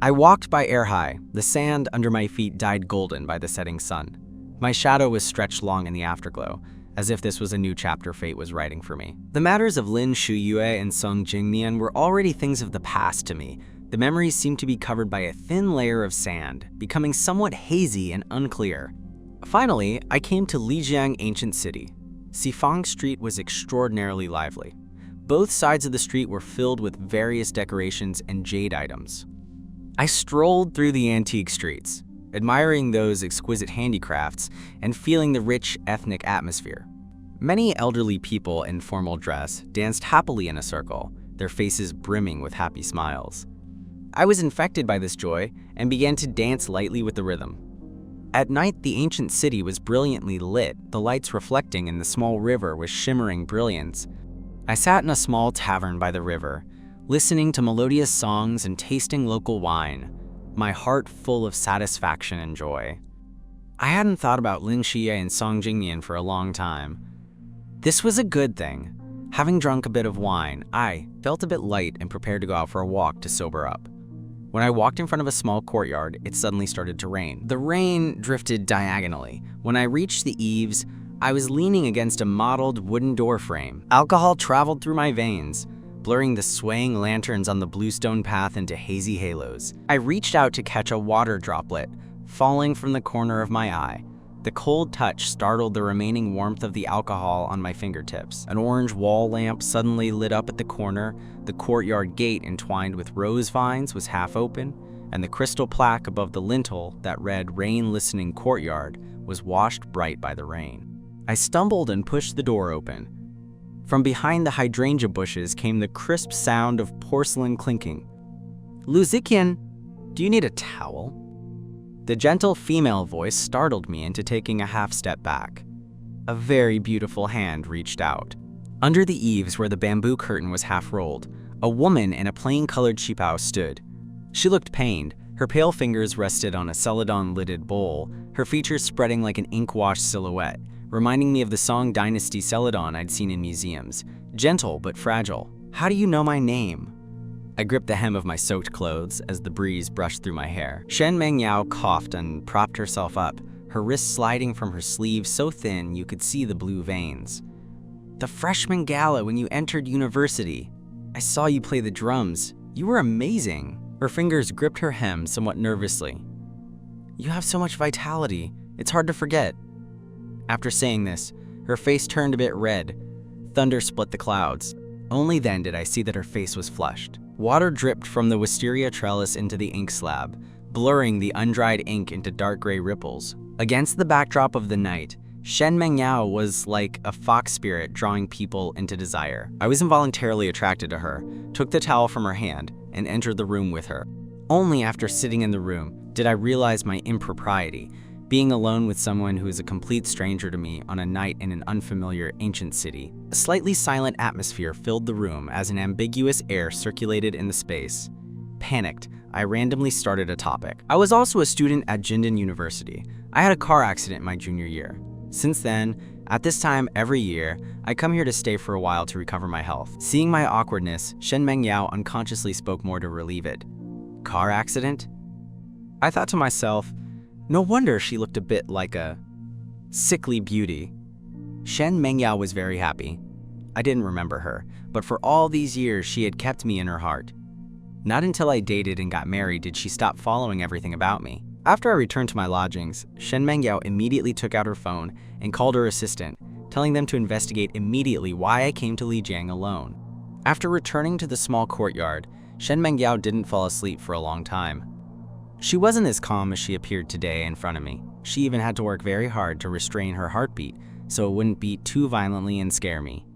I walked by Erhai. The sand under my feet dyed golden by the setting sun. My shadow was stretched long in the afterglow, as if this was a new chapter fate was writing for me. The matters of Lin Shuyue and Song Jingyan were already things of the past to me. The memories seemed to be covered by a thin layer of sand, becoming somewhat hazy and unclear. Finally, I came to Lijiang Ancient City. Sifang Street was extraordinarily lively. Both sides of the street were filled with various decorations and jade items. I strolled through the antique streets, admiring those exquisite handicrafts and feeling the rich ethnic atmosphere. Many elderly people in formal dress danced happily in a circle, their faces brimming with happy smiles. I was infected by this joy and began to dance lightly with the rhythm. At night, the ancient city was brilliantly lit, the lights reflecting in the small river with shimmering brilliance. I sat in a small tavern by the river, listening to melodious songs and tasting local wine, my heart full of satisfaction and joy. I hadn't thought about Lin Xie and Song Jingnian for a long time. This was a good thing. Having drunk a bit of wine, I felt a bit light and prepared to go out for a walk to sober up. When I walked in front of a small courtyard, it suddenly started to rain. The rain drifted diagonally. When I reached the eaves, I was leaning against a mottled wooden door frame. Alcohol traveled through my veins, blurring the swaying lanterns on the bluestone path into hazy halos. I reached out to catch a water droplet, falling from the corner of my eye. The cold touch startled the remaining warmth of the alcohol on my fingertips. An orange wall lamp suddenly lit up at the corner, the courtyard gate entwined with rose vines was half open, and the crystal plaque above the lintel that read "Rain Listening Courtyard" was washed bright by the rain. I stumbled and pushed the door open. From behind the hydrangea bushes came the crisp sound of porcelain clinking. "Lu Ziqian, do you need a towel?" The gentle female voice startled me into taking a half step back. A very beautiful hand reached out. Under the eaves where the bamboo curtain was half rolled, a woman in a plain-colored qipao stood. She looked pained. Her pale fingers rested on a celadon-lidded bowl, her features spreading like an ink-washed silhouette, reminding me of the Song Dynasty celadon I'd seen in museums. Gentle but fragile. "How do you know my name?" I gripped the hem of my soaked clothes as the breeze brushed through my hair. Shen Mengyao coughed and propped herself up, her wrist sliding from her sleeve so thin you could see the blue veins. "The freshman gala when you entered university. I saw you play the drums. You were amazing." Her fingers gripped her hem somewhat nervously. "You have so much vitality. It's hard to forget." After saying this, her face turned a bit red. Thunder split the clouds. Only then did I see that her face was flushed. Water dripped from the wisteria trellis into the ink slab, blurring the undried ink into dark gray ripples. Against the backdrop of the night, Shen Mengyao was like a fox spirit drawing people into desire. I was involuntarily attracted to her, took the towel from her hand, and entered the room with her. Only after sitting in the room did I realize my impropriety, being alone with someone who is a complete stranger to me on a night in an unfamiliar ancient city. A slightly silent atmosphere filled the room as an ambiguous air circulated in the space. Panicked, I randomly started a topic. I was also a student at Jinden University. I had a car accident my junior year. Since then, at this time every year, I come here to stay for a while to recover my health. Seeing my awkwardness, Shen Mengyao unconsciously spoke more to relieve it. "Car accident?" I thought to myself, no wonder she looked a bit like a sickly beauty. Shen Mengyao was very happy. I didn't remember her, but for all these years she had kept me in her heart. Not until I dated and got married did she stop following everything about me. After I returned to my lodgings, Shen Mengyao immediately took out her phone and called her assistant, telling them to investigate immediately why I came to Lijiang alone. After returning to the small courtyard, Shen Mengyao didn't fall asleep for a long time. She wasn't as calm as she appeared today in front of me. She even had to work very hard to restrain her heartbeat so it wouldn't beat too violently and scare me.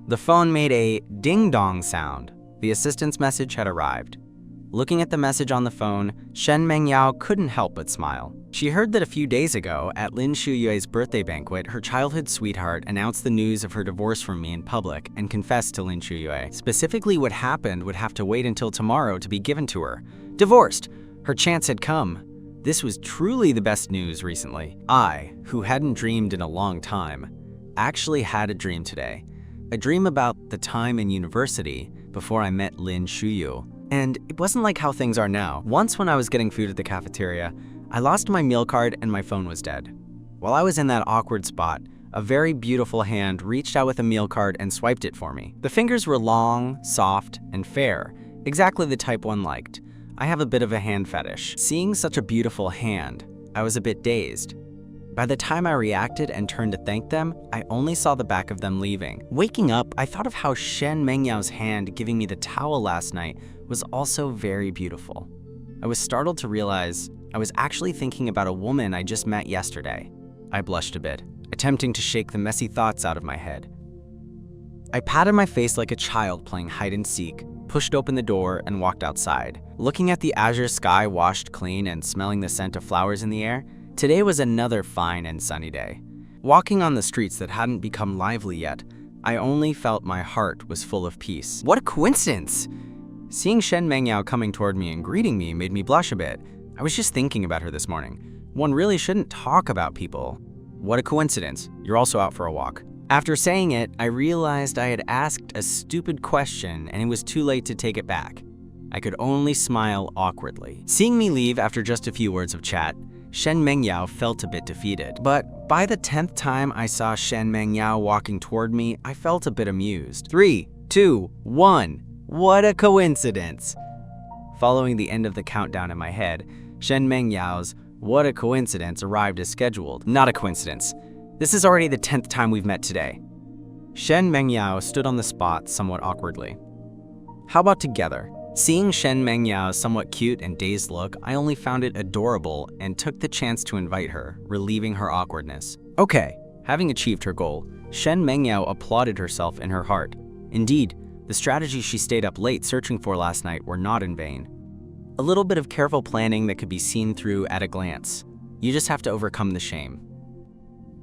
The phone made a ding-dong sound. The assistant's message had arrived. Looking at the message on the phone, Shen Mengyao couldn't help but smile. She heard that a few days ago, at Lin Shuyue's birthday banquet, her childhood sweetheart announced the news of her divorce from me in public and confessed to Lin Shuyue. Specifically, what happened would have to wait until tomorrow to be given to her. Divorced! Her chance had come. This was truly the best news recently. I, who hadn't dreamed in a long time, actually had a dream today. A dream about the time in university before I met Lin Shuyu. And it wasn't like how things are now. Once when I was getting food at the cafeteria, I lost my meal card and my phone was dead. While I was in that awkward spot, a very beautiful hand reached out with a meal card and swiped it for me. The fingers were long, soft, and fair, exactly the type one liked. I have a bit of a hand fetish. Seeing such a beautiful hand, I was a bit dazed. By the time I reacted and turned to thank them, I only saw the back of them leaving. Waking up, I thought of how Shen Mengyao's hand giving me the towel last night was also very beautiful. I was startled to realize I was actually thinking about a woman I just met yesterday. I blushed a bit, attempting to shake the messy thoughts out of my head. I patted my face like a child playing hide and seek, pushed open the door, and walked outside. Looking at the azure sky washed clean and smelling the scent of flowers in the air, today was another fine and sunny day. Walking on the streets that hadn't become lively yet, I only felt my heart was full of peace. What a coincidence! Seeing Shen Mengyao coming toward me and greeting me made me blush a bit. I was just thinking about her this morning. One really shouldn't talk about people. What a coincidence. You're also out for a walk. After saying it, I realized I had asked a stupid question and it was too late to take it back. I could only smile awkwardly. Seeing me leave after just a few words of chat, Shen Mengyao felt a bit defeated. But by the 10th time I saw Shen Mengyao walking toward me, I felt a bit amused. 3, 2, 1. What a coincidence! Following the end of the countdown in my head, Shen Mengyao's "What a coincidence" arrived as scheduled. Not a coincidence. This is already the 10th time we've met today. Shen Mengyao stood on the spot somewhat awkwardly. How about together? Seeing Shen Mengyao's somewhat cute and dazed look, I only found it adorable and took the chance to invite her, relieving her awkwardness. Okay, having achieved her goal, Shen Mengyao applauded herself in her heart. Indeed, the strategies she stayed up late searching for last night were not in vain. A little bit of careful planning that could be seen through at a glance. You just have to overcome the shame.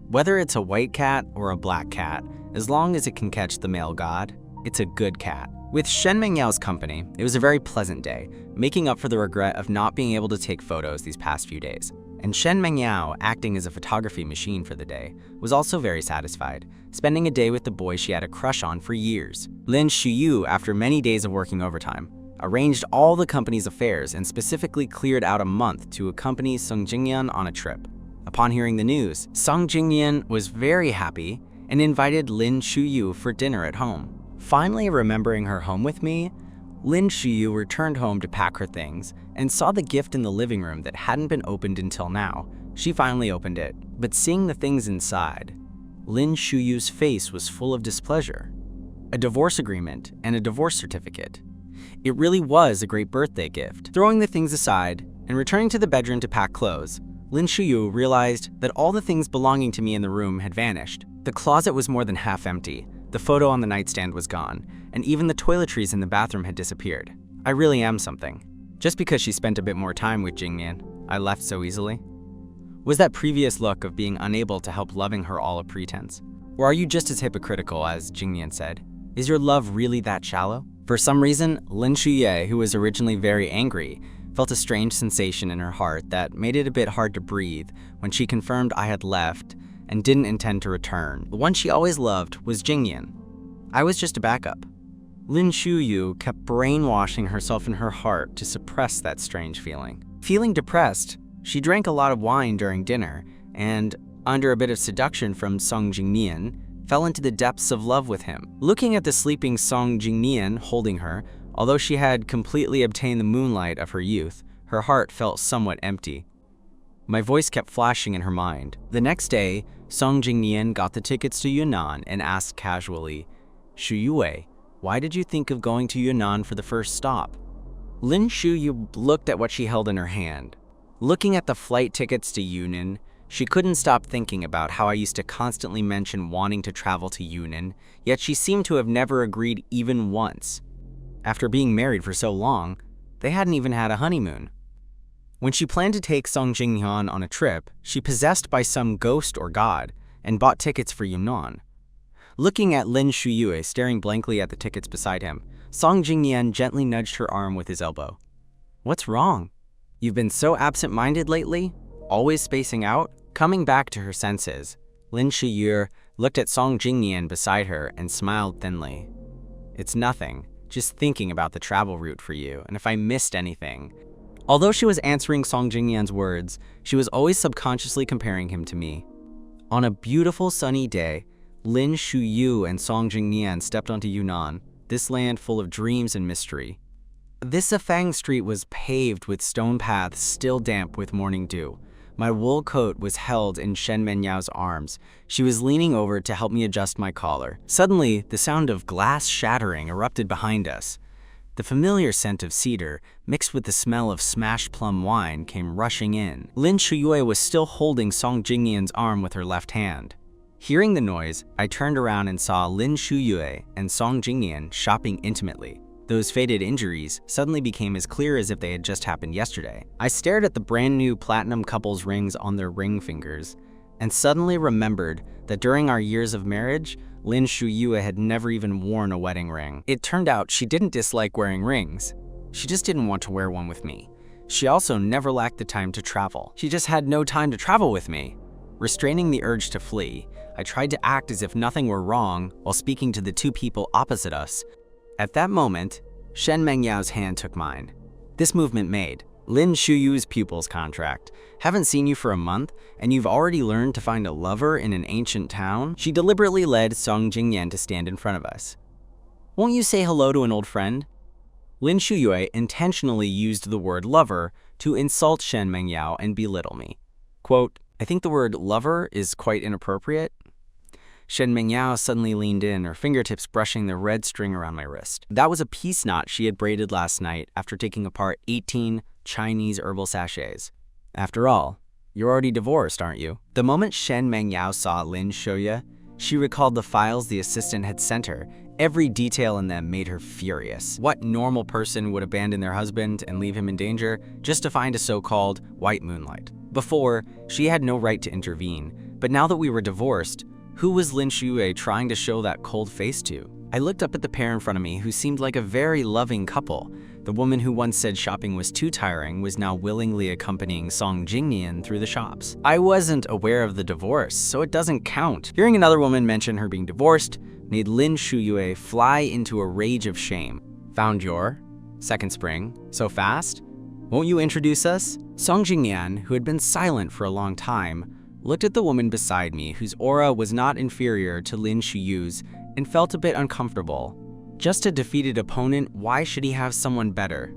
Whether it's a white cat or a black cat, as long as it can catch the male god, it's a good cat. With Shen Mengyao's company, it was a very pleasant day, making up for the regret of not being able to take photos these past few days. And Shen Mengyao, acting as a photography machine for the day, was also very satisfied, spending a day with the boy she had a crush on for years. Lin Shuyu, after many days of working overtime, arranged all the company's affairs and specifically cleared out a month to accompany Song Jingyan on a trip. Upon hearing the news, Song Jingyan was very happy and invited Lin Shuyu for dinner at home. Finally remembering her home with me, Lin Shuyu returned home to pack her things and saw the gift in the living room that hadn't been opened until now. She finally opened it, but seeing the things inside, Lin Shuyu's face was full of displeasure. A divorce agreement and a divorce certificate. It really was a great birthday gift. Throwing the things aside and returning to the bedroom to pack clothes, Lin Shuyu realized that all the things belonging to me in the room had vanished. The closet was more than half empty, the photo on the nightstand was gone, and even the toiletries in the bathroom had disappeared. I really am something. Just because she spent a bit more time with Jingyan, I left so easily? Was that previous look of being unable to help loving her all a pretense? Or are you just as hypocritical as Jingyan said? Is your love really that shallow? For some reason, Lin Shuye, who was originally very angry, felt a strange sensation in her heart that made it a bit hard to breathe when she confirmed I had left and didn't intend to return. The one she always loved was Jingyan. I was just a backup. Lin Shuyu kept brainwashing herself in her heart to suppress that strange feeling. Feeling depressed, she drank a lot of wine during dinner and, under a bit of seduction from Song Jingnian, fell into the depths of love with him. Looking at the sleeping Song Jingnian holding her, although she had completely obtained the moonlight of her youth, her heart felt somewhat empty. My voice kept flashing in her mind. The next day, Song Jingnian got the tickets to Yunnan and asked casually, "Shuyue, why did you think of going to Yunnan for the first stop?" Lin Shuyu looked at what she held in her hand. Looking at the flight tickets to Yunnan, she couldn't stop thinking about how I used to constantly mention wanting to travel to Yunnan, yet she seemed to have never agreed even once. After being married for so long, they hadn't even had a honeymoon. When she planned to take Song Jingyan on a trip, she possessed by some ghost or god and bought tickets for Yunnan. Looking at Lin Shuyue staring blankly at the tickets beside him, Song Jingyan gently nudged her arm with his elbow. "What's wrong? You've been so absent-minded lately? Always spacing out?" Coming back to her senses, Lin Shuyue looked at Song Jingyan beside her and smiled thinly. "It's nothing, just thinking about the travel route for you and if I missed anything." Although she was answering Song Jingyan's words, she was always subconsciously comparing him to me. On a beautiful sunny day, Lin Shuyu and Song Jingyan stepped onto Yunnan, this land full of dreams and mystery. This Afang street was paved with stone paths still damp with morning dew. My wool coat was held in Shen Menyao's arms. She was leaning over to help me adjust my collar. Suddenly, the sound of glass shattering erupted behind us. The familiar scent of cedar, mixed with the smell of smashed plum wine, came rushing in. Lin Shuyue was still holding Song Jingyan's arm with her left hand. Hearing the noise, I turned around and saw Lin Shuyue and Song Jingyan shopping intimately. Those faded injuries suddenly became as clear as if they had just happened yesterday. I stared at the brand new platinum couple's rings on their ring fingers, and suddenly remembered that during our years of marriage, Lin Shuyue had never even worn a wedding ring. It turned out she didn't dislike wearing rings. She just didn't want to wear one with me. She also never lacked the time to travel. She just had no time to travel with me. Restraining the urge to flee, I tried to act as if nothing were wrong while speaking to the two people opposite us. At that moment, Shen Mengyao's hand took mine. This movement made Lin Shuyue's pupil's contract. Haven't seen you for a month, and you've already learned to find a lover in an ancient town? She deliberately led Song Jingyan to stand in front of us. Won't you say hello to an old friend? Lin Shuyue intentionally used the word lover to insult Shen Mengyao and belittle me. Quote, I think the word lover is quite inappropriate. Shen Mengyao suddenly leaned in, her fingertips brushing the red string around my wrist. That was a peace knot she had braided last night after taking apart 18 Chinese herbal sachets. After all, you're already divorced, aren't you? The moment Shen Mengyao saw Lin Shuyue, she recalled the files the assistant had sent her. Every detail in them made her furious. What normal person would abandon their husband and leave him in danger just to find a so-called white moonlight? Before, she had no right to intervene, but now that we were divorced, who was Lin Shuyue trying to show that cold face to? I looked up at the pair in front of me who seemed like a very loving couple. The woman who once said shopping was too tiring was now willingly accompanying Song Jingyan through the shops. I wasn't aware of the divorce, so it doesn't count. Hearing another woman mention her being divorced made Lin Shuyue fly into a rage of shame. Found your second spring so fast? Won't you introduce us? Song Jingyan, who had been silent for a long time, looked at the woman beside me whose aura was not inferior to Lin Shuyue's and felt a bit uncomfortable. Just a defeated opponent, why should he have someone better?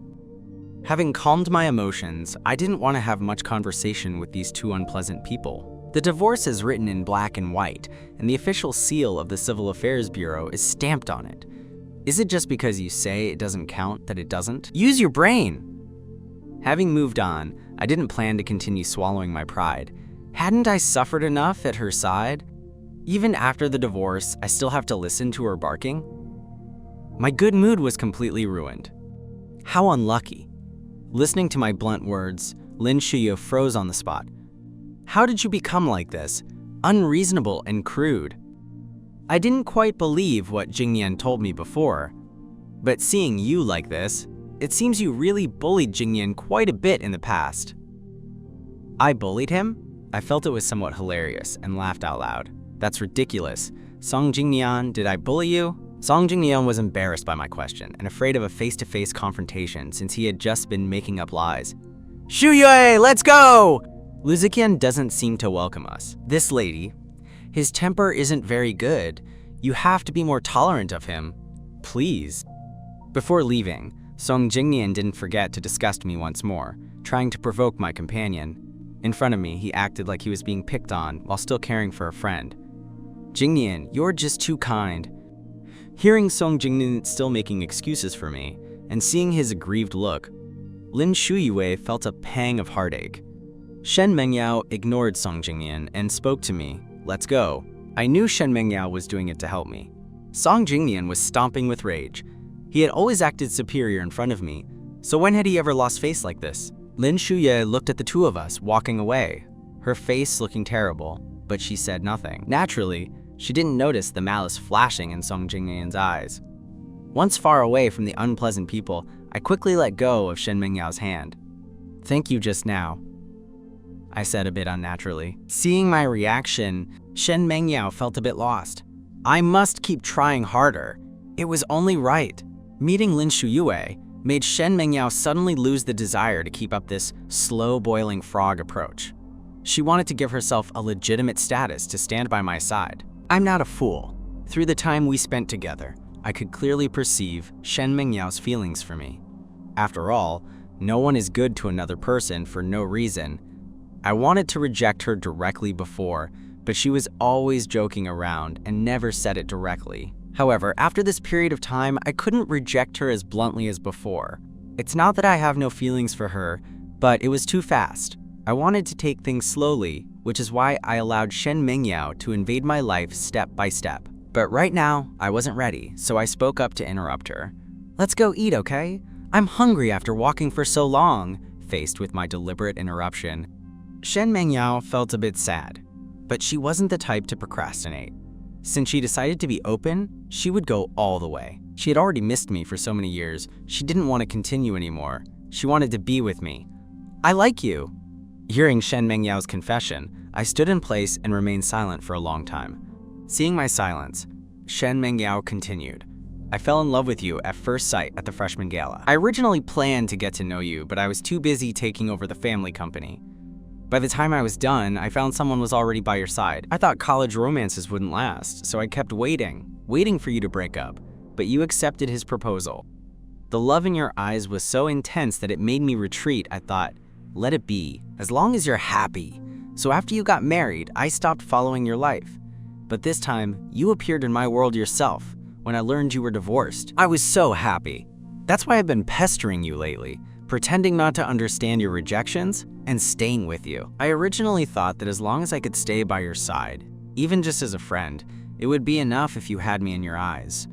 Having calmed my emotions, I didn't want to have much conversation with these two unpleasant people. The divorce is written in black and white, and the official seal of the Civil Affairs Bureau is stamped on it. Is it just because you say it doesn't count that it doesn't? Use your brain! Having moved on, I didn't plan to continue swallowing my pride. Hadn't I suffered enough at her side? Even after the divorce, I still have to listen to her barking? My good mood was completely ruined. How unlucky. Listening to my blunt words, Lin Shuyue froze on the spot. How did you become like this? Unreasonable and crude. I didn't quite believe what Jingyan told me before. But seeing you like this, it seems you really bullied Jingyan quite a bit in the past. I bullied him? I felt it was somewhat hilarious and laughed out loud. That's ridiculous. Song Jingyan, did I bully you? Song Jingyan was embarrassed by my question and afraid of a face-to-face confrontation since he had just been making up lies. Shuyue, let's go! Lu Ziqian doesn't seem to welcome us. This lady, his temper isn't very good. You have to be more tolerant of him. Please. Before leaving, Song Jingyan didn't forget to disgust me once more, trying to provoke my companion. In front of me, he acted like he was being picked on while still caring for a friend. Jingyan, you're just too kind. Hearing Song Jingyan still making excuses for me, and seeing his aggrieved look, Lin Shuyue felt a pang of heartache. Shen Mengyao ignored Song Jingyan and spoke to me. Let's go. I knew Shen Mengyao was doing it to help me. Song Jingyan was stomping with rage. He had always acted superior in front of me, so when had he ever lost face like this? Lin Shuyue looked at the two of us walking away, her face looking terrible, but she said nothing. Naturally, she didn't notice the malice flashing in Song Jingyan's eyes. Once far away from the unpleasant people, I quickly let go of Shen Mengyao's hand. Thank you just now, I said a bit unnaturally. Seeing my reaction, Shen Mengyao felt a bit lost. I must keep trying harder. It was only right. Meeting Lin Shuyue made Shen Mengyao suddenly lose the desire to keep up this slow-boiling frog approach. She wanted to give herself a legitimate status to stand by my side. I'm not a fool. Through the time we spent together, I could clearly perceive Shen Mengyao's feelings for me. After all, no one is good to another person for no reason. I wanted to reject her directly before, but she was always joking around and never said it directly. However, after this period of time, I couldn't reject her as bluntly as before. It's not that I have no feelings for her, but it was too fast. I wanted to take things slowly, which is why I allowed Shen Mengyao to invade my life step by step. But right now, I wasn't ready, so I spoke up to interrupt her. "Let's go eat, okay? I'm hungry after walking for so long," faced with my deliberate interruption. Shen Mengyao felt a bit sad, but she wasn't the type to procrastinate. Since she decided to be open, she would go all the way. She had already missed me for so many years. She didn't want to continue anymore. She wanted to be with me. "I like you." Hearing Shen Mengyao's confession, I stood in place and remained silent for a long time. Seeing my silence, Shen Mengyao continued. "I fell in love with you at first sight at the freshman gala. I originally planned to get to know you, but I was too busy taking over the family company. By the time I was done, I found someone was already by your side. I thought college romances wouldn't last, so I kept waiting for you to break up, but you accepted his proposal. The love in your eyes was so intense that it made me retreat. I thought, let it be, as long as you're happy. So after you got married, I stopped following your life. But this time, you appeared in my world yourself when I learned you were divorced. I was so happy. That's why I've been pestering you lately, pretending not to understand your rejections and staying with you. I originally thought that as long as I could stay by your side, even just as a friend, it would be enough if you had me in your eyes.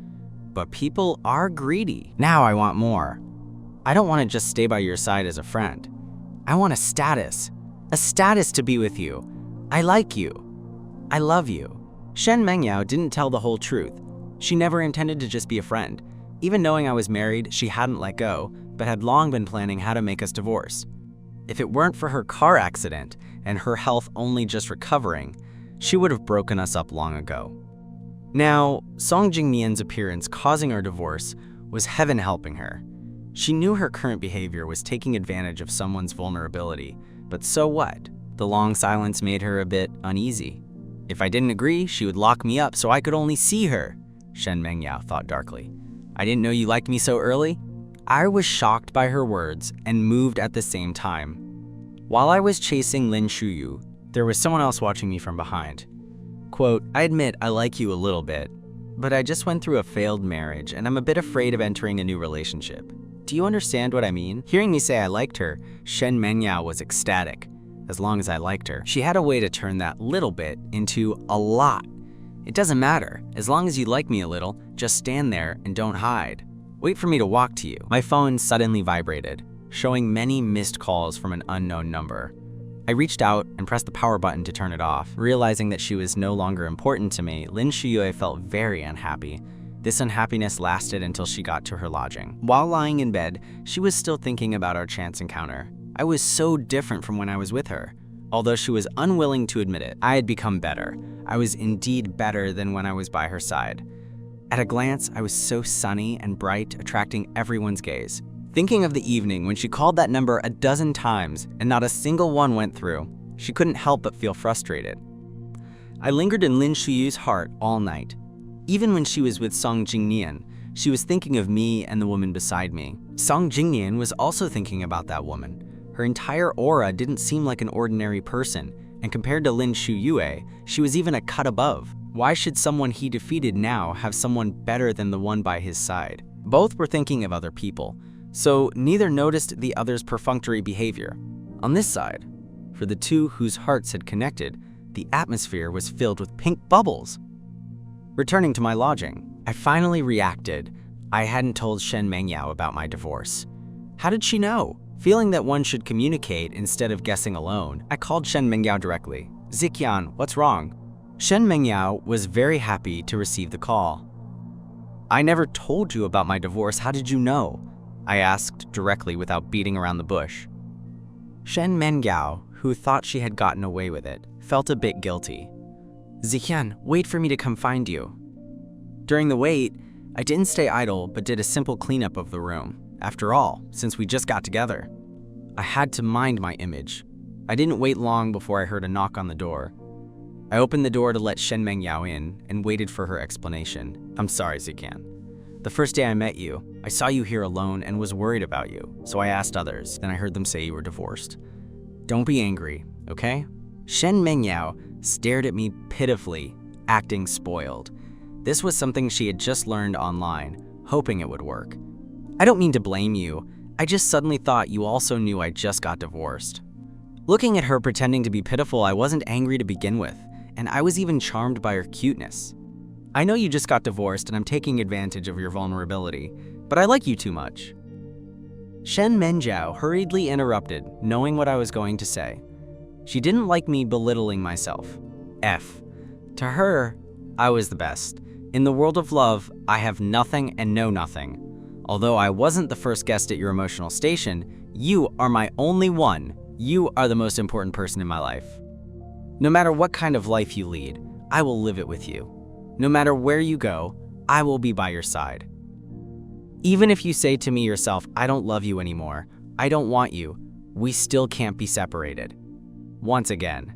But people are greedy. Now I want more. I don't want to just stay by your side as a friend. I want a status to be with you. I like you. I love you." Shen Mengyao didn't tell the whole truth. She never intended to just be a friend. Even knowing I was married, she hadn't let go, but had long been planning how to make us divorce. If it weren't for her car accident and her health only just recovering, she would have broken us up long ago. Now, Song Jingnian's appearance causing our divorce was heaven helping her. She knew her current behavior was taking advantage of someone's vulnerability, but so what? The long silence made her a bit uneasy. If I didn't agree, she would lock me up so I could only see her, Shen Mengyao thought darkly. "I didn't know you liked me so early?" I was shocked by her words and moved at the same time. While I was chasing Lin Shuyu, there was someone else watching me from behind. Quote, "I admit I like you a little bit, but I just went through a failed marriage and I'm a bit afraid of entering a new relationship. Do you understand what I mean?" Hearing me say I liked her, Shen Mengyao was ecstatic. As long as I liked her, she had a way to turn that little bit into a lot. "It doesn't matter. As long as you like me a little, just stand there and don't hide. Wait for me to walk to you." My phone suddenly vibrated, showing many missed calls from an unknown number. I reached out and pressed the power button to turn it off. Realizing that she was no longer important to me, Lin Shuyue felt very unhappy. This unhappiness lasted until she got to her lodging. While lying in bed, she was still thinking about our chance encounter. I was so different from when I was with her. Although she was unwilling to admit it, I had become better. I was indeed better than when I was by her side. At a glance, I was so sunny and bright, attracting everyone's gaze. Thinking of the evening when she called that number a dozen times and not a single one went through, she couldn't help but feel frustrated. I lingered in Lin Shuyu's heart all night. Even when she was with Song Jingnian, she was thinking of me and the woman beside me. Song Jingnian was also thinking about that woman. Her entire aura didn't seem like an ordinary person, and compared to Lin Shuyue, she was even a cut above. Why should someone he defeated now have someone better than the one by his side? Both were thinking of other people, so neither noticed the other's perfunctory behavior. On this side, for the two whose hearts had connected, the atmosphere was filled with pink bubbles. Returning to my lodging, I finally reacted. I hadn't told Shen Mengyao about my divorce. How did she know? Feeling that one should communicate instead of guessing alone, I called Shen Mengyao directly. "Ziqian, what's wrong?" Shen Mengyao was very happy to receive the call. "I never told you about my divorce. How did you know?" I asked directly without beating around the bush. Shen Mengyao, who thought she had gotten away with it, felt a bit guilty. "Ziqian, wait for me to come find you." During the wait, I didn't stay idle but did a simple cleanup of the room. After all, since we just got together, I had to mind my image. I didn't wait long before I heard a knock on the door. I opened the door to let Shen Mengyao in and waited for her explanation. "I'm sorry, Ziqian. The first day I met you, I saw you here alone and was worried about you, so I asked others, then I heard them say you were divorced. Don't be angry, okay?" Shen Mengyao stared at me pitifully, acting spoiled. This was something she had just learned online, hoping it would work. I don't mean to blame you, I just suddenly thought you also knew I just got divorced. Looking at her pretending to be pitiful, I wasn't angry to begin with, and I was even charmed by her cuteness. I know you just got divorced and I'm taking advantage of your vulnerability, but I like you too much. Shen Menjiao hurriedly interrupted, knowing what I was going to say. She didn't like me belittling myself. To her, I was the best. In the world of love, I have nothing and know nothing. Although I wasn't the first guest at your emotional station, you are my only one. You are the most important person in my life. No matter what kind of life you lead, I will live it with you. No matter where you go, I will be by your side. Even if you say to me yourself, I don't love you anymore, I don't want you, we still can't be separated. Once again.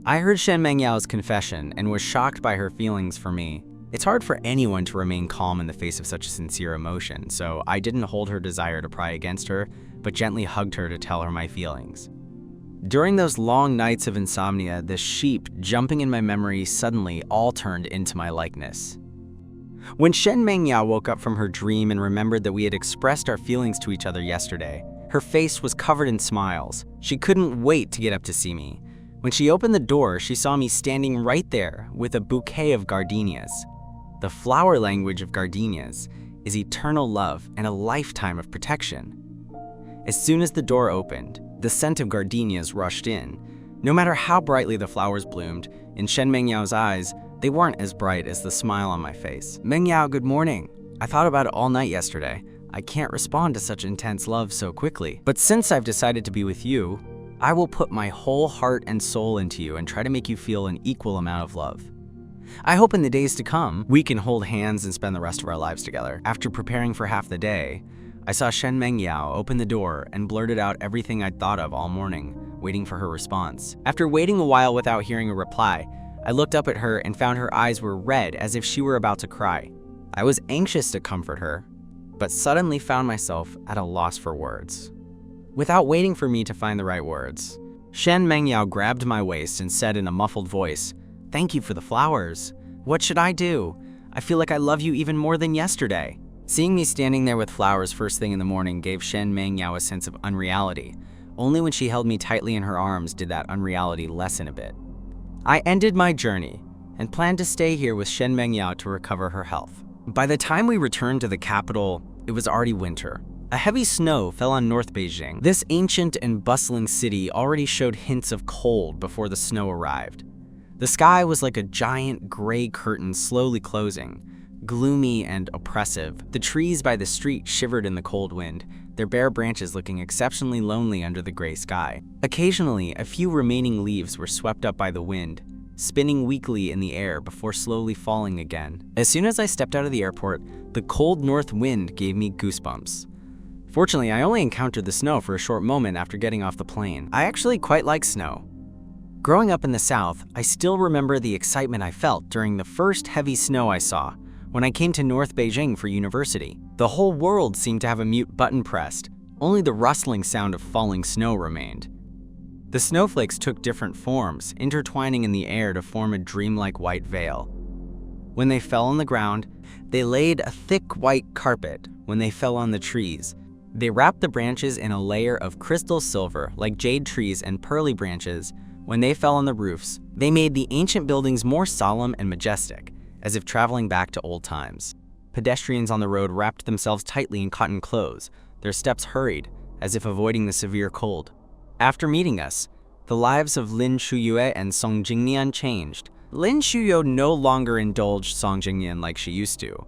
I heard Shen Mengyao confession and was shocked by her feelings for me. It's hard for anyone to remain calm in the face of such a sincere emotion, so I didn't hold her desire to pry against her, but gently hugged her to tell her my feelings. During those long nights of insomnia, the sheep jumping in my memory suddenly all turned into my likeness. When Shen Mengyao woke up from her dream and remembered that we had expressed our feelings to each other yesterday, her face was covered in smiles. She couldn't wait to get up to see me. When she opened the door, she saw me standing right there with a bouquet of gardenias. The flower language of gardenias is eternal love and a lifetime of protection. As soon as the door opened, the scent of gardenias rushed in. No matter how brightly the flowers bloomed, in Shen Mengyao's eyes, they weren't as bright as the smile on my face. Mengyao, good morning. I thought about it all night yesterday. I can't respond to such intense love so quickly. But since I've decided to be with you, I will put my whole heart and soul into you and try to make you feel an equal amount of love. I hope in the days to come, we can hold hands and spend the rest of our lives together. After preparing for half the day, I saw Shen Mengyao open the door and blurted out everything I'd thought of all morning, waiting for her response. After waiting a while without hearing a reply, I looked up at her and found her eyes were red as if she were about to cry. I was anxious to comfort her, but suddenly found myself at a loss for words. Without waiting for me to find the right words, Shen Mengyao grabbed my waist and said in a muffled voice, "Thank you for the flowers. What should I do? I feel like I love you even more than yesterday." Seeing me standing there with flowers first thing in the morning gave Shen Mengyao a sense of unreality. Only when she held me tightly in her arms did that unreality lessen a bit. I ended my journey and planned to stay here with Shen Mengyao to recover her health. By the time we returned to the capital, it was already winter. A heavy snow fell on North Beijing. This ancient and bustling city already showed hints of cold before the snow arrived. The sky was like a giant gray curtain slowly closing, gloomy and oppressive. The trees by the street shivered in the cold wind, their bare branches looking exceptionally lonely under the gray sky. Occasionally, a few remaining leaves were swept up by the wind, spinning weakly in the air before slowly falling again. As soon as I stepped out of the airport, the cold north wind gave me goosebumps. Fortunately, I only encountered the snow for a short moment after getting off the plane. I actually quite like snow. Growing up in the South, I still remember the excitement I felt during the first heavy snow I saw when I came to North Beijing for university. The whole world seemed to have a mute button pressed. Only the rustling sound of falling snow remained. The snowflakes took different forms, intertwining in the air to form a dreamlike white veil. When they fell on the ground, they laid a thick white carpet. When they fell on the trees, they wrapped the branches in a layer of crystal silver like jade trees, and pearly branches. When they fell on the roofs, they made the ancient buildings more solemn and majestic, as if traveling back to old times. Pedestrians on the road wrapped themselves tightly in cotton clothes. Their steps hurried, as if avoiding the severe cold. After meeting us, the lives of Lin Shuyue and Song Jingnian changed. Lin Shuyue no longer indulged Song Jingnian like she used to.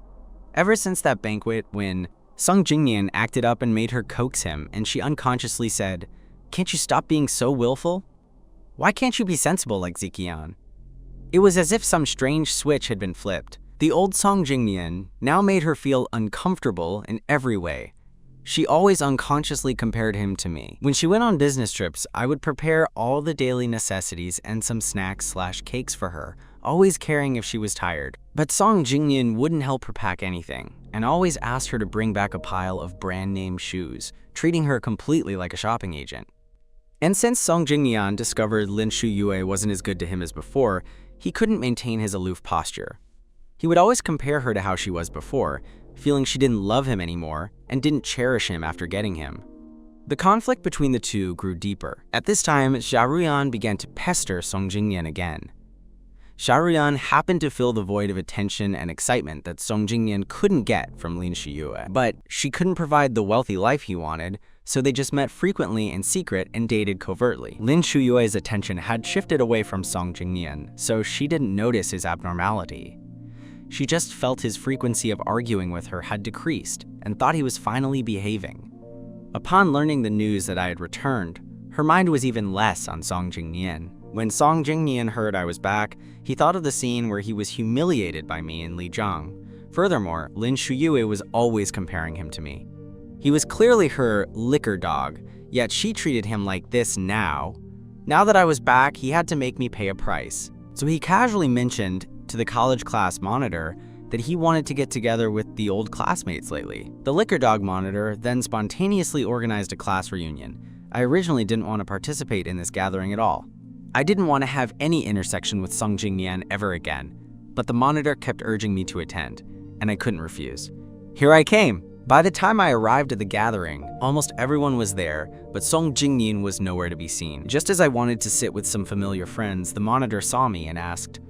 Ever since that banquet when Song Jingnian acted up and made her coax him, and she unconsciously said, "Can't you stop being so willful? Why can't you be sensible like Ziqian?" It was as if some strange switch had been flipped. The old Song Jingnian now made her feel uncomfortable in every way. She always unconsciously compared him to me. When she went on business trips, I would prepare all the daily necessities and some snacks/cakes for her, always caring if she was tired. But Song Jingnian wouldn't help her pack anything, and always asked her to bring back a pile of brand-name shoes, treating her completely like a shopping agent. And since Song Jingnian discovered Lin Shuyue wasn't as good to him as before, he couldn't maintain his aloof posture. He would always compare her to how she was before, feeling she didn't love him anymore and didn't cherish him after getting him. The conflict between the two grew deeper. At this time, Xiaoruyan began to pester Song Jingyan again. Xiaoruyan happened to fill the void of attention and excitement that Song Jingyan couldn't get from Lin Shuyue, but she couldn't provide the wealthy life he wanted, so they just met frequently in secret and dated covertly. Lin Shuyue's attention had shifted away from Song Jingyan, so she didn't notice his abnormality. She just felt his frequency of arguing with her had decreased and thought he was finally behaving. Upon learning the news that I had returned, her mind was even less on Song Jingyan. When Song Jingyan heard I was back, he thought of the scene where he was humiliated by me in Lijiang. Furthermore, Lin Shuyue was always comparing him to me. He was clearly her liquor dog, yet she treated him like this now. Now that I was back, he had to make me pay a price. So he casually mentioned to the college class monitor that he wanted to get together with the old classmates lately. The liquor dog monitor then spontaneously organized a class reunion. I originally didn't want to participate in this gathering at all. I didn't want to have any intersection with Song Jingyan ever again, but the monitor kept urging me to attend, and I couldn't refuse. Here I came. By the time I arrived at the gathering, almost everyone was there, but Song Jingyan was nowhere to be seen. Just as I wanted to sit with some familiar friends, the monitor saw me and asked,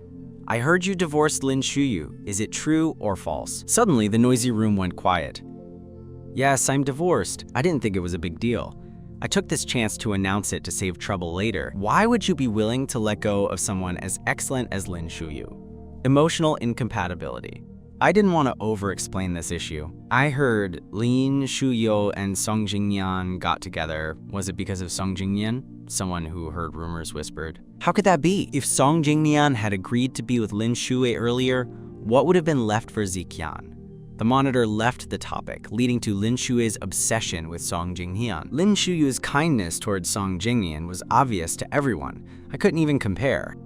"I heard you divorced Lin Shuyue. Is it true or false?" Suddenly, the noisy room went quiet. "Yes, I'm divorced. I didn't think it was a big deal. I took this chance to announce it to save trouble later. Why would you be willing to let go of someone as excellent as Lin Shuyue?" Emotional incompatibility. I didn't want to over-explain this issue. I heard Lin Shuyue and Song Jingyan got together. Was it because of Song Jingyan? Someone who heard rumors whispered. How could that be? If Song Jingyan had agreed to be with Lin Shuyue earlier, what would have been left for Ziqian? The monitor left the topic, leading to Lin Shuyue's obsession with Song Jingyan. Lin Shuyue's kindness towards Song Jingyan was obvious to everyone. I couldn't even compare.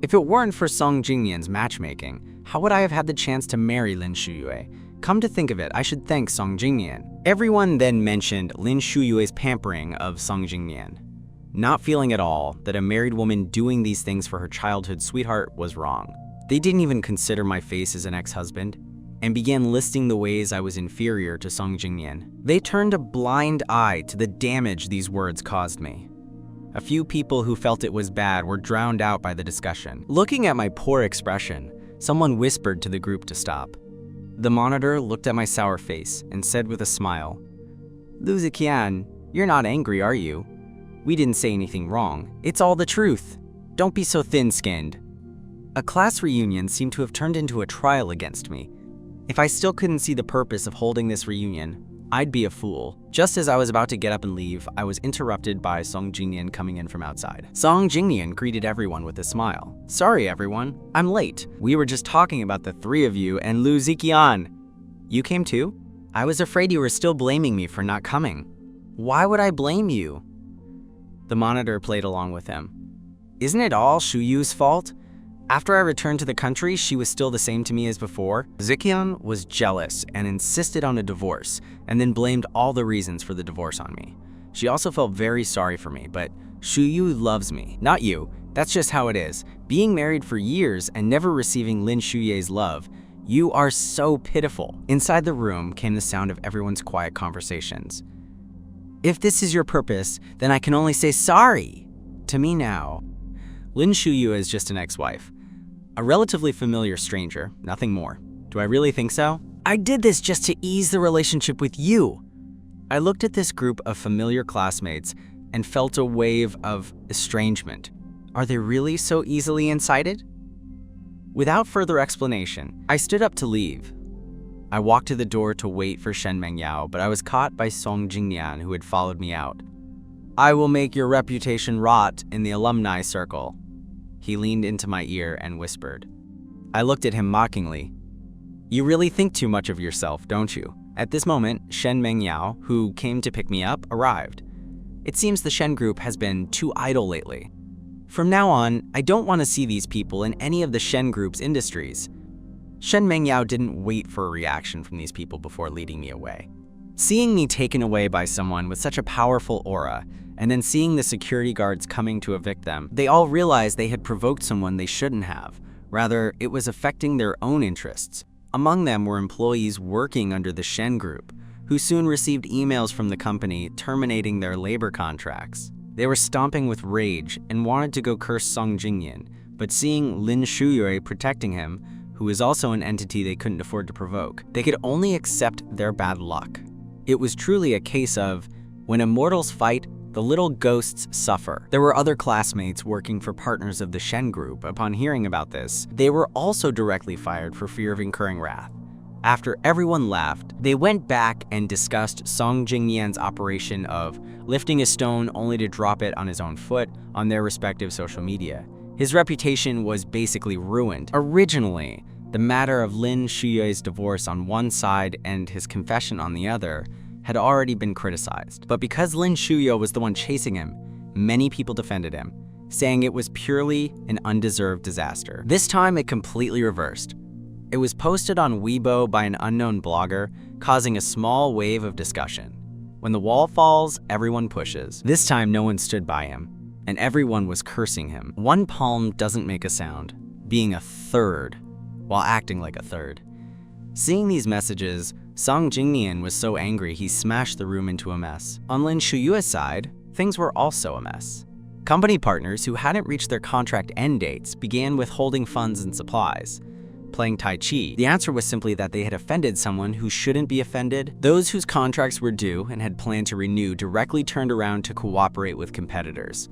If it weren't for Song Jingyan's matchmaking, how would I have had the chance to marry Lin Shuyue? Come to think of it, I should thank Song Jingyan. Everyone then mentioned Lin Shuyue's pampering of Song Jingyan. Not feeling at all that a married woman doing these things for her childhood sweetheart was wrong. They didn't even consider my face as an ex-husband, and began listing the ways I was inferior to Song Jingyan. They turned a blind eye to the damage these words caused me. A few people who felt it was bad were drowned out by the discussion. Looking at my poor expression, someone whispered to the group to stop. The monitor looked at my sour face and said with a smile, "Lu Ziqian, you're not angry, are you? We didn't say anything wrong. It's all the truth. Don't be so thin-skinned." A class reunion seemed to have turned into a trial against me. If I still couldn't see the purpose of holding this reunion, I'd be a fool. Just as I was about to get up and leave, I was interrupted by Song Jingyan coming in from outside. Song Jingyan greeted everyone with a smile. "Sorry everyone, I'm late. We were just talking about the three of you and Lu Ziqian. You came too? I was afraid you were still blaming me for not coming." "Why would I blame you?" The monitor played along with him. "Isn't it all Shuyue's fault? After I returned to the country, she was still the same to me as before." Ziqian was jealous and insisted on a divorce, and then blamed all the reasons for the divorce on me. She also felt very sorry for me, but Shuyue loves me, not you. That's just how it is. Being married for years and never receiving Lin Shuyue's love, you are so pitiful. Inside the room came the sound of everyone's quiet conversations. "If this is your purpose, then I can only say sorry." To me now, Lin Shuyue is just an ex-wife. A relatively familiar stranger, nothing more. Do I really think so? I did this just to ease the relationship with you. I looked at this group of familiar classmates and felt a wave of estrangement. Are they really so easily incited? Without further explanation, I stood up to leave. I walked to the door to wait for Shen Mengyao, but I was caught by Song Jingyan, who had followed me out. "I will make your reputation rot in the alumni circle." He leaned into my ear and whispered. I looked at him mockingly. "You really think too much of yourself, don't you?" At this moment, Shen Mengyao, who came to pick me up, arrived. It seems the Shen group has been too idle lately. From now on, I don't want to see these people in any of the Shen group's industries. Shen Mengyao didn't wait for a reaction from these people before leading me away. Seeing me taken away by someone with such a powerful aura, and then seeing the security guards coming to evict them, they all realized they had provoked someone they shouldn't have. Rather, it was affecting their own interests. Among them were employees working under the Shen Group, who soon received emails from the company terminating their labor contracts. They were stomping with rage and wanted to go curse Song Jingyan, but seeing Lin Shuyue protecting him, who was also an entity they couldn't afford to provoke, they could only accept their bad luck. It was truly a case of, when immortals fight, the little ghosts suffer. There were other classmates working for partners of the Shen Group. Upon hearing about this, they were also directly fired for fear of incurring wrath. After everyone left, they went back and discussed Song Jingyan's operation of lifting a stone only to drop it on his own foot on their respective social media. His reputation was basically ruined. Originally, the matter of Lin Shuyue's divorce on one side and his confession on the other had already been criticized. But because Lin Shuyue was the one chasing him, many people defended him, saying it was purely an undeserved disaster. This time, it completely reversed. It was posted on Weibo by an unknown blogger, causing a small wave of discussion. When the wall falls, everyone pushes. This time, no one stood by him, and everyone was cursing him. One palm doesn't make a sound, being a third, while acting like a third. Seeing these messages, Song Jingyan was so angry he smashed the room into a mess. On Lin Shuyue's side, things were also a mess. Company partners who hadn't reached their contract end dates began withholding funds and supplies. Playing Tai Chi, the answer was simply that they had offended someone who shouldn't be offended. Those whose contracts were due and had planned to renew directly turned around to cooperate with competitors.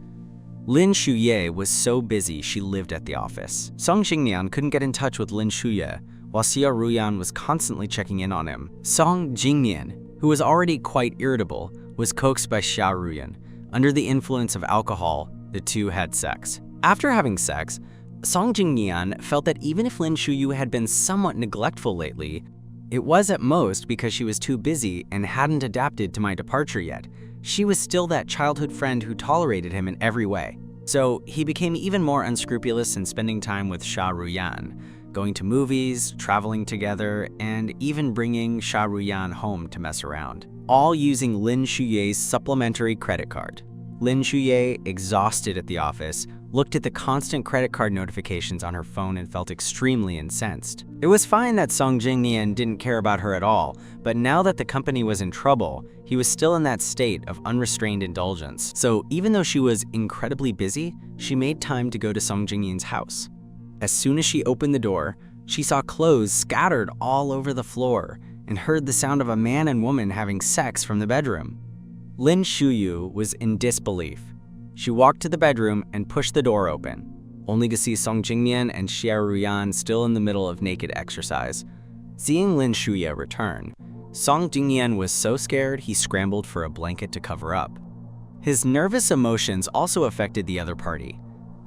Lin Shuyue was so busy she lived at the office. Song Jingyan couldn't get in touch with Lin Shuyue, while Xia Ruyan was constantly checking in on him. Song Jingyan, who was already quite irritable, was coaxed by Xia Ruyan. Under the influence of alcohol, the two had sex. After having sex, Song Jingyan felt that even if Lin Shuyue had been somewhat neglectful lately, it was at most because she was too busy and hadn't adapted to my departure yet. She was still that childhood friend who tolerated him in every way. So he became even more unscrupulous in spending time with Xia Ruyan, going to movies, traveling together, and even bringing Xia Ruyan home to mess around, all using Lin Shuyue's supplementary credit card. Lin Shuyue, exhausted at the office, looked at the constant credit card notifications on her phone and felt extremely incensed. It was fine that Song Jingyan didn't care about her at all, but now that the company was in trouble, he was still in that state of unrestrained indulgence. So even though she was incredibly busy, she made time to go to Song Jingyan's house. As soon as she opened the door, she saw clothes scattered all over the floor and heard the sound of a man and woman having sex from the bedroom. Lin Shuyue was in disbelief. She walked to the bedroom and pushed the door open, only to see Song Jingyan and Xia Ruyan still in the middle of naked exercise. Seeing Lin Shuyue return, Song Jingyan was so scared he scrambled for a blanket to cover up. His nervous emotions also affected the other party.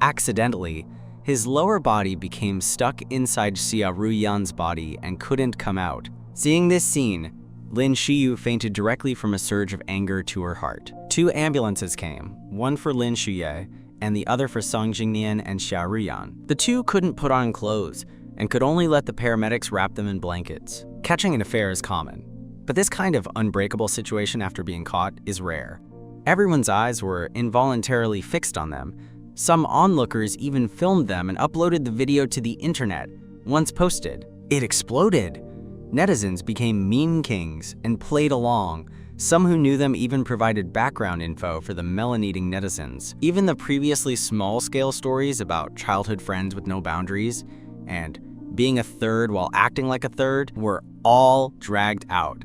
Accidentally, his lower body became stuck inside Xia Ruyan's body and couldn't come out. Seeing this scene, Lin Shuyue fainted directly from a surge of anger to her heart. 2 ambulances came, one for Lin Shuyue and the other for Song Jingyan and Xia Ruyan. The two couldn't put on clothes and could only let the paramedics wrap them in blankets. Catching an affair is common, but this kind of unbreakable situation after being caught is rare. Everyone's eyes were involuntarily fixed on them. Some onlookers even filmed them and uploaded the video to the internet. Once posted, it exploded. Netizens became meme kings and played along. Some who knew them even provided background info for the melon-eating netizens. Even the previously small-scale stories about childhood friends with no boundaries and being a third while acting like a third were all dragged out.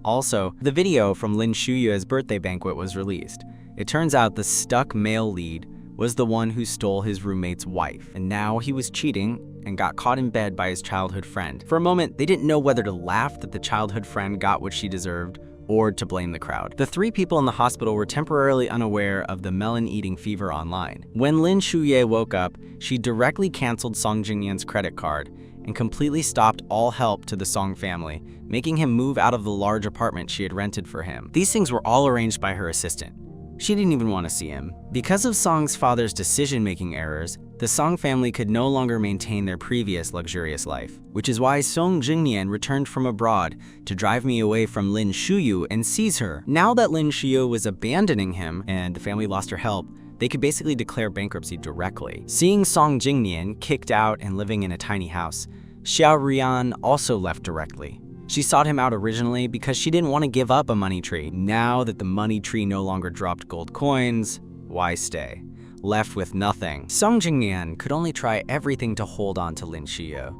Also, the video from Lin Shuyue's birthday banquet was released. It turns out the stuck male lead was the one who stole his roommate's wife, and now he was cheating and got caught in bed by his childhood friend. For a moment, they didn't know whether to laugh that the childhood friend got what she deserved or to blame the crowd. The 3 people in the hospital were temporarily unaware of the melon-eating fever online. When Lin Shuyue woke up, she directly canceled Song Jingyan's credit card and completely stopped all help to the Song family, making him move out of the large apartment she had rented for him. These things were all arranged by her assistant. She didn't even want to see him. Because of Song's father's decision-making errors, the Song family could no longer maintain their previous luxurious life, which is why Song Jingyan returned from abroad to drive me away from Lin Shuyue and seize her. Now that Lin Shuyue was abandoning him and the family lost her help, They could basically declare bankruptcy directly. Seeing Song Jingnian kicked out and living in a tiny house, Xiao Rian also left directly. She sought him out originally because she didn't want to give up a money tree. Now that the money tree no longer dropped gold coins, why stay? Left with nothing. Song Jingnian could only try everything to hold on to Lin Xiyu.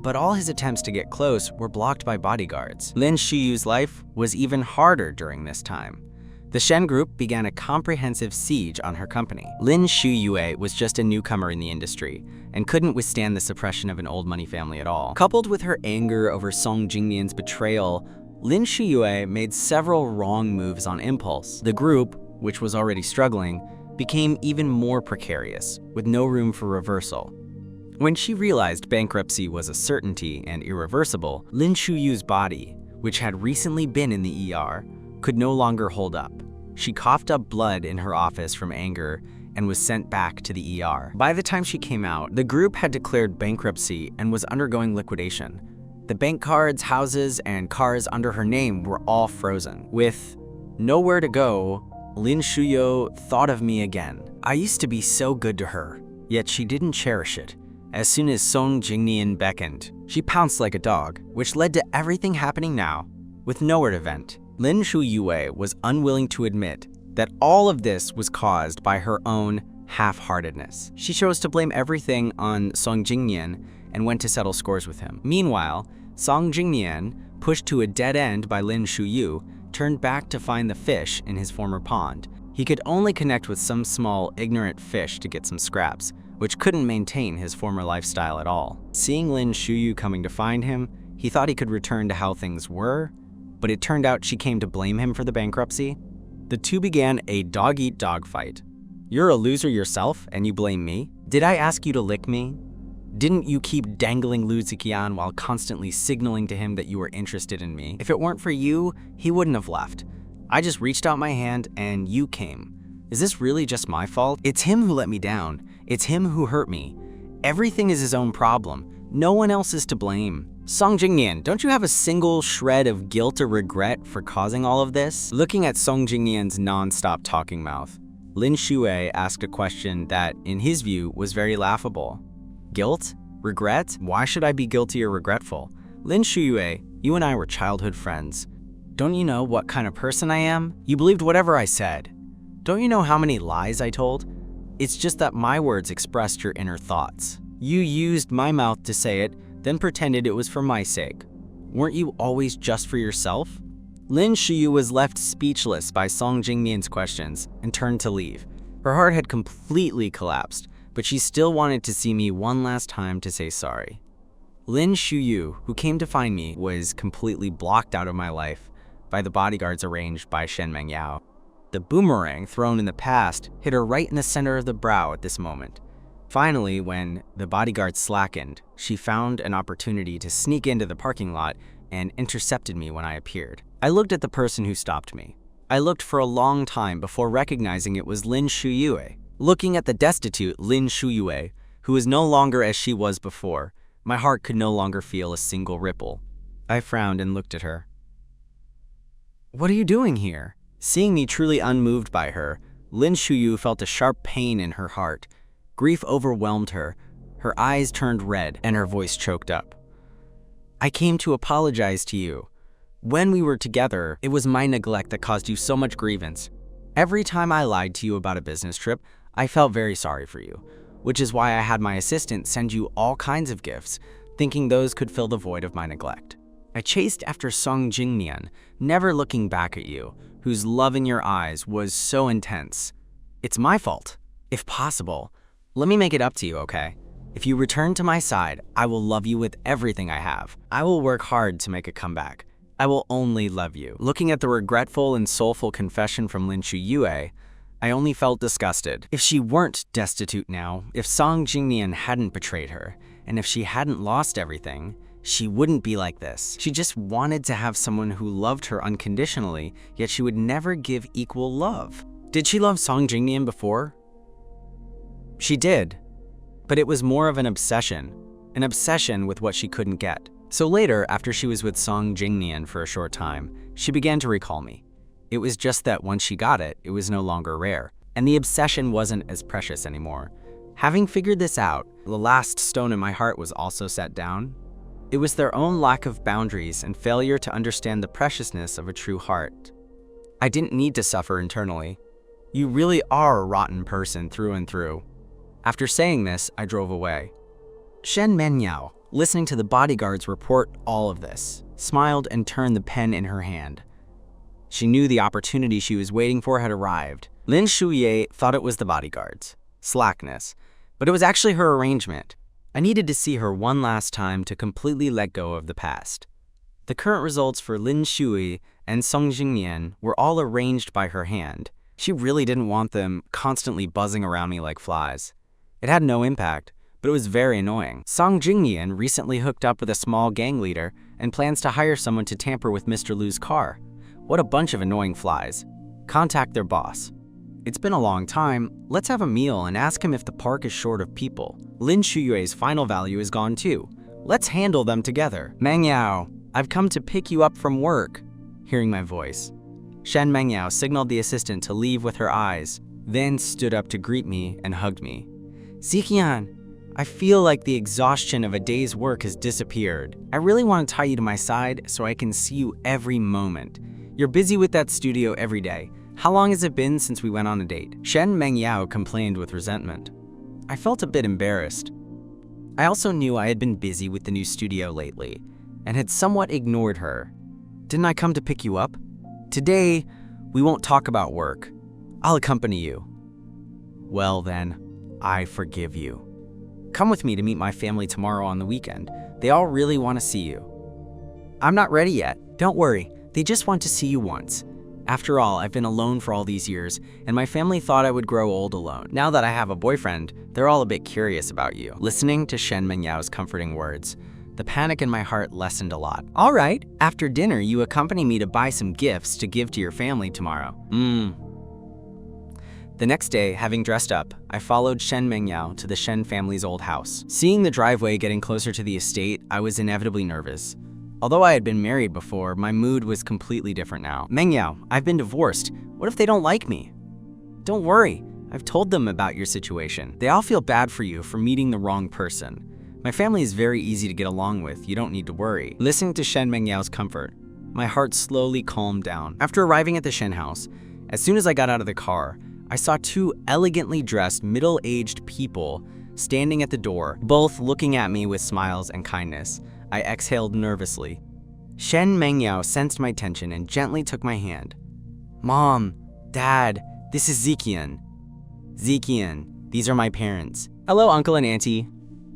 But all his attempts to get close were blocked by bodyguards. Lin Xiyu's life was even harder during this time. The Shen Group began a comprehensive siege on her company. Lin Xiyue was just a newcomer in the industry and couldn't withstand the suppression of an old money family at all. Coupled with her anger over Song Jingnian's betrayal, Lin Xiyue made several wrong moves on impulse. The group, which was already struggling, became even more precarious, with no room for reversal. When she realized bankruptcy was a certainty and irreversible, Lin Xiyu's body, which had recently been in the ER, could no longer hold up. She coughed up blood in her office from anger and was sent back to the ER. By the time she came out, the group had declared bankruptcy and was undergoing liquidation. The bank cards, houses, and cars under her name were all frozen. With nowhere to go, Lin Xiyu thought of me again. I used to be so good to her, yet she didn't cherish it. As soon as Song Jingnian beckoned, she pounced like a dog, which led to everything happening now, with nowhere to vent. Lin Xiyue was unwilling to admit that all of this was caused by her own half-heartedness. She chose to blame everything on Song Jingnian and went to settle scores with him. Meanwhile, Song Jingnian, pushed to a dead end by Lin Xiyu, turned back to find the fish in his former pond. He could only connect with some small, ignorant fish to get some scraps, which couldn't maintain his former lifestyle at all. Seeing Lin Xiyu coming to find him, he thought he could return to how things were, but it turned out she came to blame him for the bankruptcy. The two began a dog-eat-dog fight. You're a loser yourself, and you blame me? Did I ask you to lick me? Didn't you keep dangling Lu Ziqian while constantly signaling to him that you were interested in me? If it weren't for you, he wouldn't have left. I just reached out my hand, and you came. Is this really just my fault? It's him who let me down. It's him who hurt me. Everything is his own problem. No one else is to blame. Song Jingnian, don't you have a single shred of guilt or regret for causing all of this? Looking at Song Jingnian's non-stop talking mouth, Lin Xiyu asked a question that, in his view, was very laughable. Guilt? Regret? Why should I be guilty or regretful? Lin Xiyu, you and I were childhood friends. Don't you know what kind of person I am? You believed whatever I said. Don't you know how many lies I told? It's just that my words expressed your inner thoughts. You used my mouth to say it, then pretended it was for my sake. Weren't you always just for yourself? Lin Xiyu was left speechless by Song Jingnian's questions and turned to leave. Her heart had completely collapsed, but she still wanted to see me one last time to say sorry. Lin Xiyu, who came to find me, was completely blocked out of my life by the bodyguards arranged by Shen Mengyao. The boomerang thrown in the past hit her right in the center of the brow at this moment. Finally, when the bodyguard slackened, she found an opportunity to sneak into the parking lot and intercepted me when I appeared. I looked at the person who stopped me. I looked for a long time before recognizing it was Lin Xiyu. Looking at the destitute Lin Xiyu, who was no longer as she was before, my heart could no longer feel a single ripple. I frowned and looked at her. What are you doing here? Seeing me truly unmoved by her, Lin Xiyu felt a sharp pain in her heart. Grief overwhelmed her. Her eyes turned red and her voice choked up. I came to apologize to you. When we were together, it was my neglect that caused you so much grievance. Every time I lied to you about a business trip, I felt very sorry for you, which is why I had my assistant send you all kinds of gifts, thinking those could fill the void of my neglect. I chased after Song Jingnian, never looking back at you, whose love in your eyes was so intense. It's my fault. If possible, let me make it up to you, okay? If you return to my side, I will love you with everything I have. I will work hard to make a comeback. I will only love you. Looking at the regretful and soulful confession from Lin Xiyu, I only felt disgusted. If she weren't destitute now, if Song Jingnian hadn't betrayed her, and if she hadn't lost everything, she wouldn't be like this. She just wanted to have someone who loved her unconditionally, yet she would never give equal love. Did she love Song Jingnian before? She did, but it was more of an obsession with what she couldn't get. So later, after she was with Song Jingnian for a short time, she began to recall me. It was just that once she got it, it was no longer rare. and the obsession wasn't as precious anymore. Having figured this out, the last stone in my heart was also set down. It was their own lack of boundaries and failure to understand the preciousness of a true heart. I didn't need to suffer internally. You really are a rotten person through and through. After saying this, I drove away. Shen Mengyao, listening to the bodyguards report all of this, smiled and turned the pen in her hand. She knew the opportunity she was waiting for had arrived. Lin Shuye thought it was the bodyguards' slackness, but it was actually her arrangement. I needed to see her one last time to completely let go of the past. The current results for Lin Shui and Song Jingyan were all arranged by her hand. She really didn't want them constantly buzzing around me like flies. It had no impact, but it was very annoying. Song Jingyan recently hooked up with a small gang leader and plans to hire someone to tamper with Mr. Lu's car. What a bunch of annoying flies. Contact their boss. It's been a long time. Let's have a meal and ask him if the park is short of people. Lin Shuyue's final value is gone too. Let's handle them together. Mengyao, I've come to pick you up from work. Hearing my voice, Shen Mengyao signaled the assistant to leave with her eyes, then stood up to greet me and hugged me. Ziqian, I feel like the exhaustion of a day's work has disappeared. I really want to tie you to my side so I can see you every moment. You're busy with that studio every day. How long has it been since we went on a date? Shen Mengyao complained with resentment. I felt a bit embarrassed. I also knew I had been busy with the new studio lately and had somewhat ignored her. Didn't I come to pick you up? Today, we won't talk about work. I'll accompany you. Well then, I forgive you. Come with me to meet my family tomorrow on the weekend. They all really want to see you. I'm not ready yet. Don't worry, they just want to see you once. After all, I've been alone for all these years, and my family thought I would grow old alone. Now that I have a boyfriend, they're all a bit curious about you. Listening to Shen Mengyao's comforting words, the panic in my heart lessened a lot. All right, after dinner, you accompany me to buy some gifts to give to your family tomorrow. The next day, having dressed up, I followed Shen Mengyao to the Shen family's old house. Seeing the driveway getting closer to the estate, I was inevitably nervous. Although I had been married before, my mood was completely different now. Mengyao, I've been divorced. What if they don't like me? Don't worry, I've told them about your situation. They all feel bad for you for meeting the wrong person. My family is very easy to get along with, you don't need to worry. Listening to Shen Mengyao's comfort, my heart slowly calmed down. After arriving at the Shen house, as soon as I got out of the car, I saw two elegantly dressed, middle-aged people standing at the door, both looking at me with smiles and kindness. I exhaled nervously. Shen Mengyao sensed my tension and gently took my hand. Mom, Dad, this is Ziqian. Ziqian, these are my parents. Hello, Uncle and Auntie.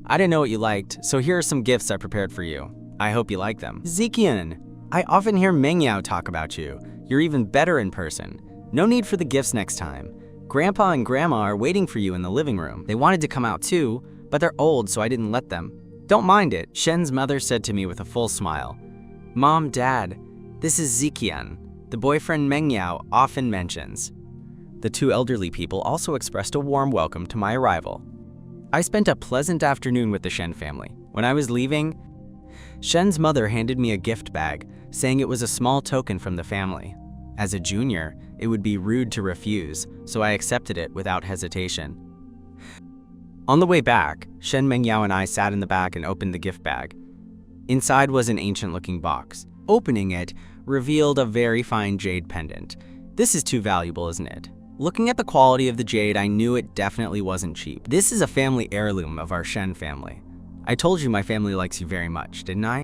I didn't know what you liked, so here are some gifts I prepared for you. I hope you like them. Ziqian, I often hear Mengyao talk about you. You're even better in person. No need for the gifts next time. Grandpa and Grandma are waiting for you in the living room. They wanted to come out too, but they're old, so I didn't let them. Don't mind it, Shen's mother said to me with a full smile. Mom, Dad, this is Ziqian, the boyfriend Mengyao often mentions. The two elderly people also expressed a warm welcome to my arrival. I spent a pleasant afternoon with the Shen family. When I was leaving, Shen's mother handed me a gift bag, saying it was a small token from the family. As a junior, it would be rude to refuse, so I accepted it without hesitation. On the way back, Shen Mengyao and I sat in the back and opened the gift bag. Inside was an ancient-looking box. Opening it revealed a very fine jade pendant. This is too valuable, isn't it? Looking at the quality of the jade, I knew it definitely wasn't cheap. This is a family heirloom of our Shen family. I told you my family likes you very much, didn't I?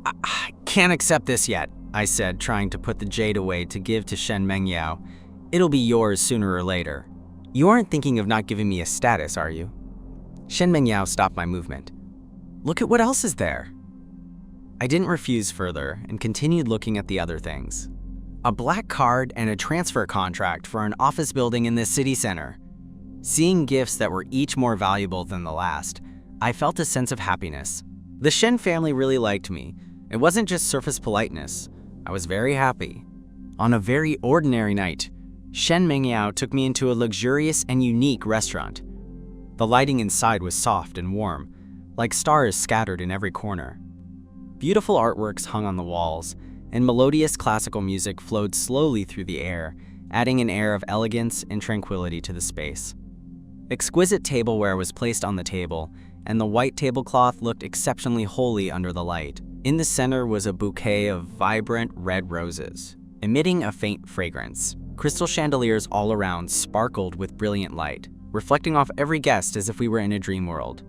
I can't accept this yet, I said, trying to put the jade away to give to Shen Mengyao. It'll be yours sooner or later. You aren't thinking of not giving me a status, are you? Shen Mengyao stopped my movement. Look at what else is there. I didn't refuse further and continued looking at the other things. A black card and a transfer contract for an office building in the city center. Seeing gifts that were each more valuable than the last, I felt a sense of happiness. The Shen family really liked me. It wasn't just surface politeness. I was very happy. On a very ordinary night, Shen Mengyao took me into a luxurious and unique restaurant. The lighting inside was soft and warm, like stars scattered in every corner. Beautiful artworks hung on the walls, and melodious classical music flowed slowly through the air adding an air of elegance and tranquility to the space. Exquisite tableware was placed on the table, and the white tablecloth looked exceptionally holy under the light. In the center was a bouquet of vibrant red roses, emitting a faint fragrance. Crystal chandeliers all around sparkled with brilliant light, reflecting off every guest as if we were in a dream world.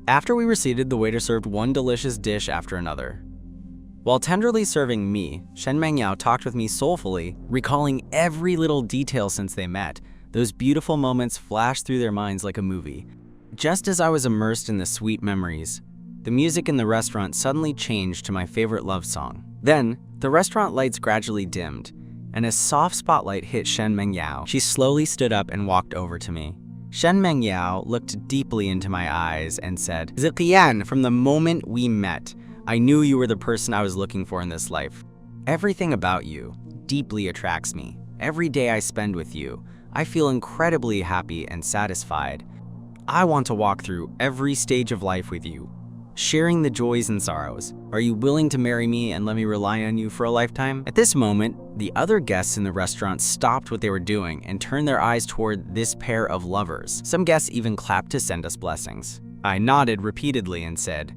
After we were seated, the waiter served one delicious dish after another. While tenderly serving me, Shen Mengyao talked with me soulfully, recalling every little detail since they met. Those beautiful moments flashed through their minds like a movie. Just as I was immersed in the sweet memories, the music in the restaurant suddenly changed to my favorite love song. Then, the restaurant lights gradually dimmed, and a soft spotlight hit Shen Mengyao. She slowly stood up and walked over to me. Shen Mengyao looked deeply into my eyes and said, "Ziqian, from the moment we met, I knew you were the person I was looking for in this life. Everything about you deeply attracts me. Every day I spend with you, I feel incredibly happy and satisfied. I want to walk through every stage of life with you, sharing the joys and sorrows. Are you willing to marry me and let me rely on you for a lifetime?" At this moment, the other guests in the restaurant stopped what they were doing and turned their eyes toward this pair of lovers. Some guests even clapped to send us blessings. I nodded repeatedly and said,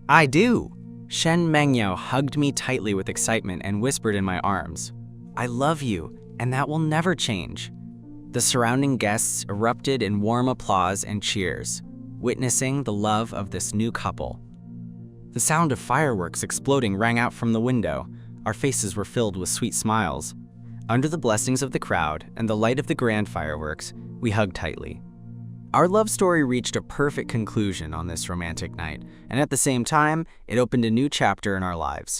"I do." Shen Mengyao hugged me tightly with excitement and whispered in my arms, "I love you, and that will never change." The surrounding guests erupted in warm applause and cheers, witnessing the love of this new couple. The sound of fireworks exploding rang out from the window. Our faces were filled with sweet smiles. Under the blessings of the crowd and the light of the grand fireworks, we hugged tightly. Our love story reached a perfect conclusion on this romantic night, and at the same time, it opened a new chapter in our lives.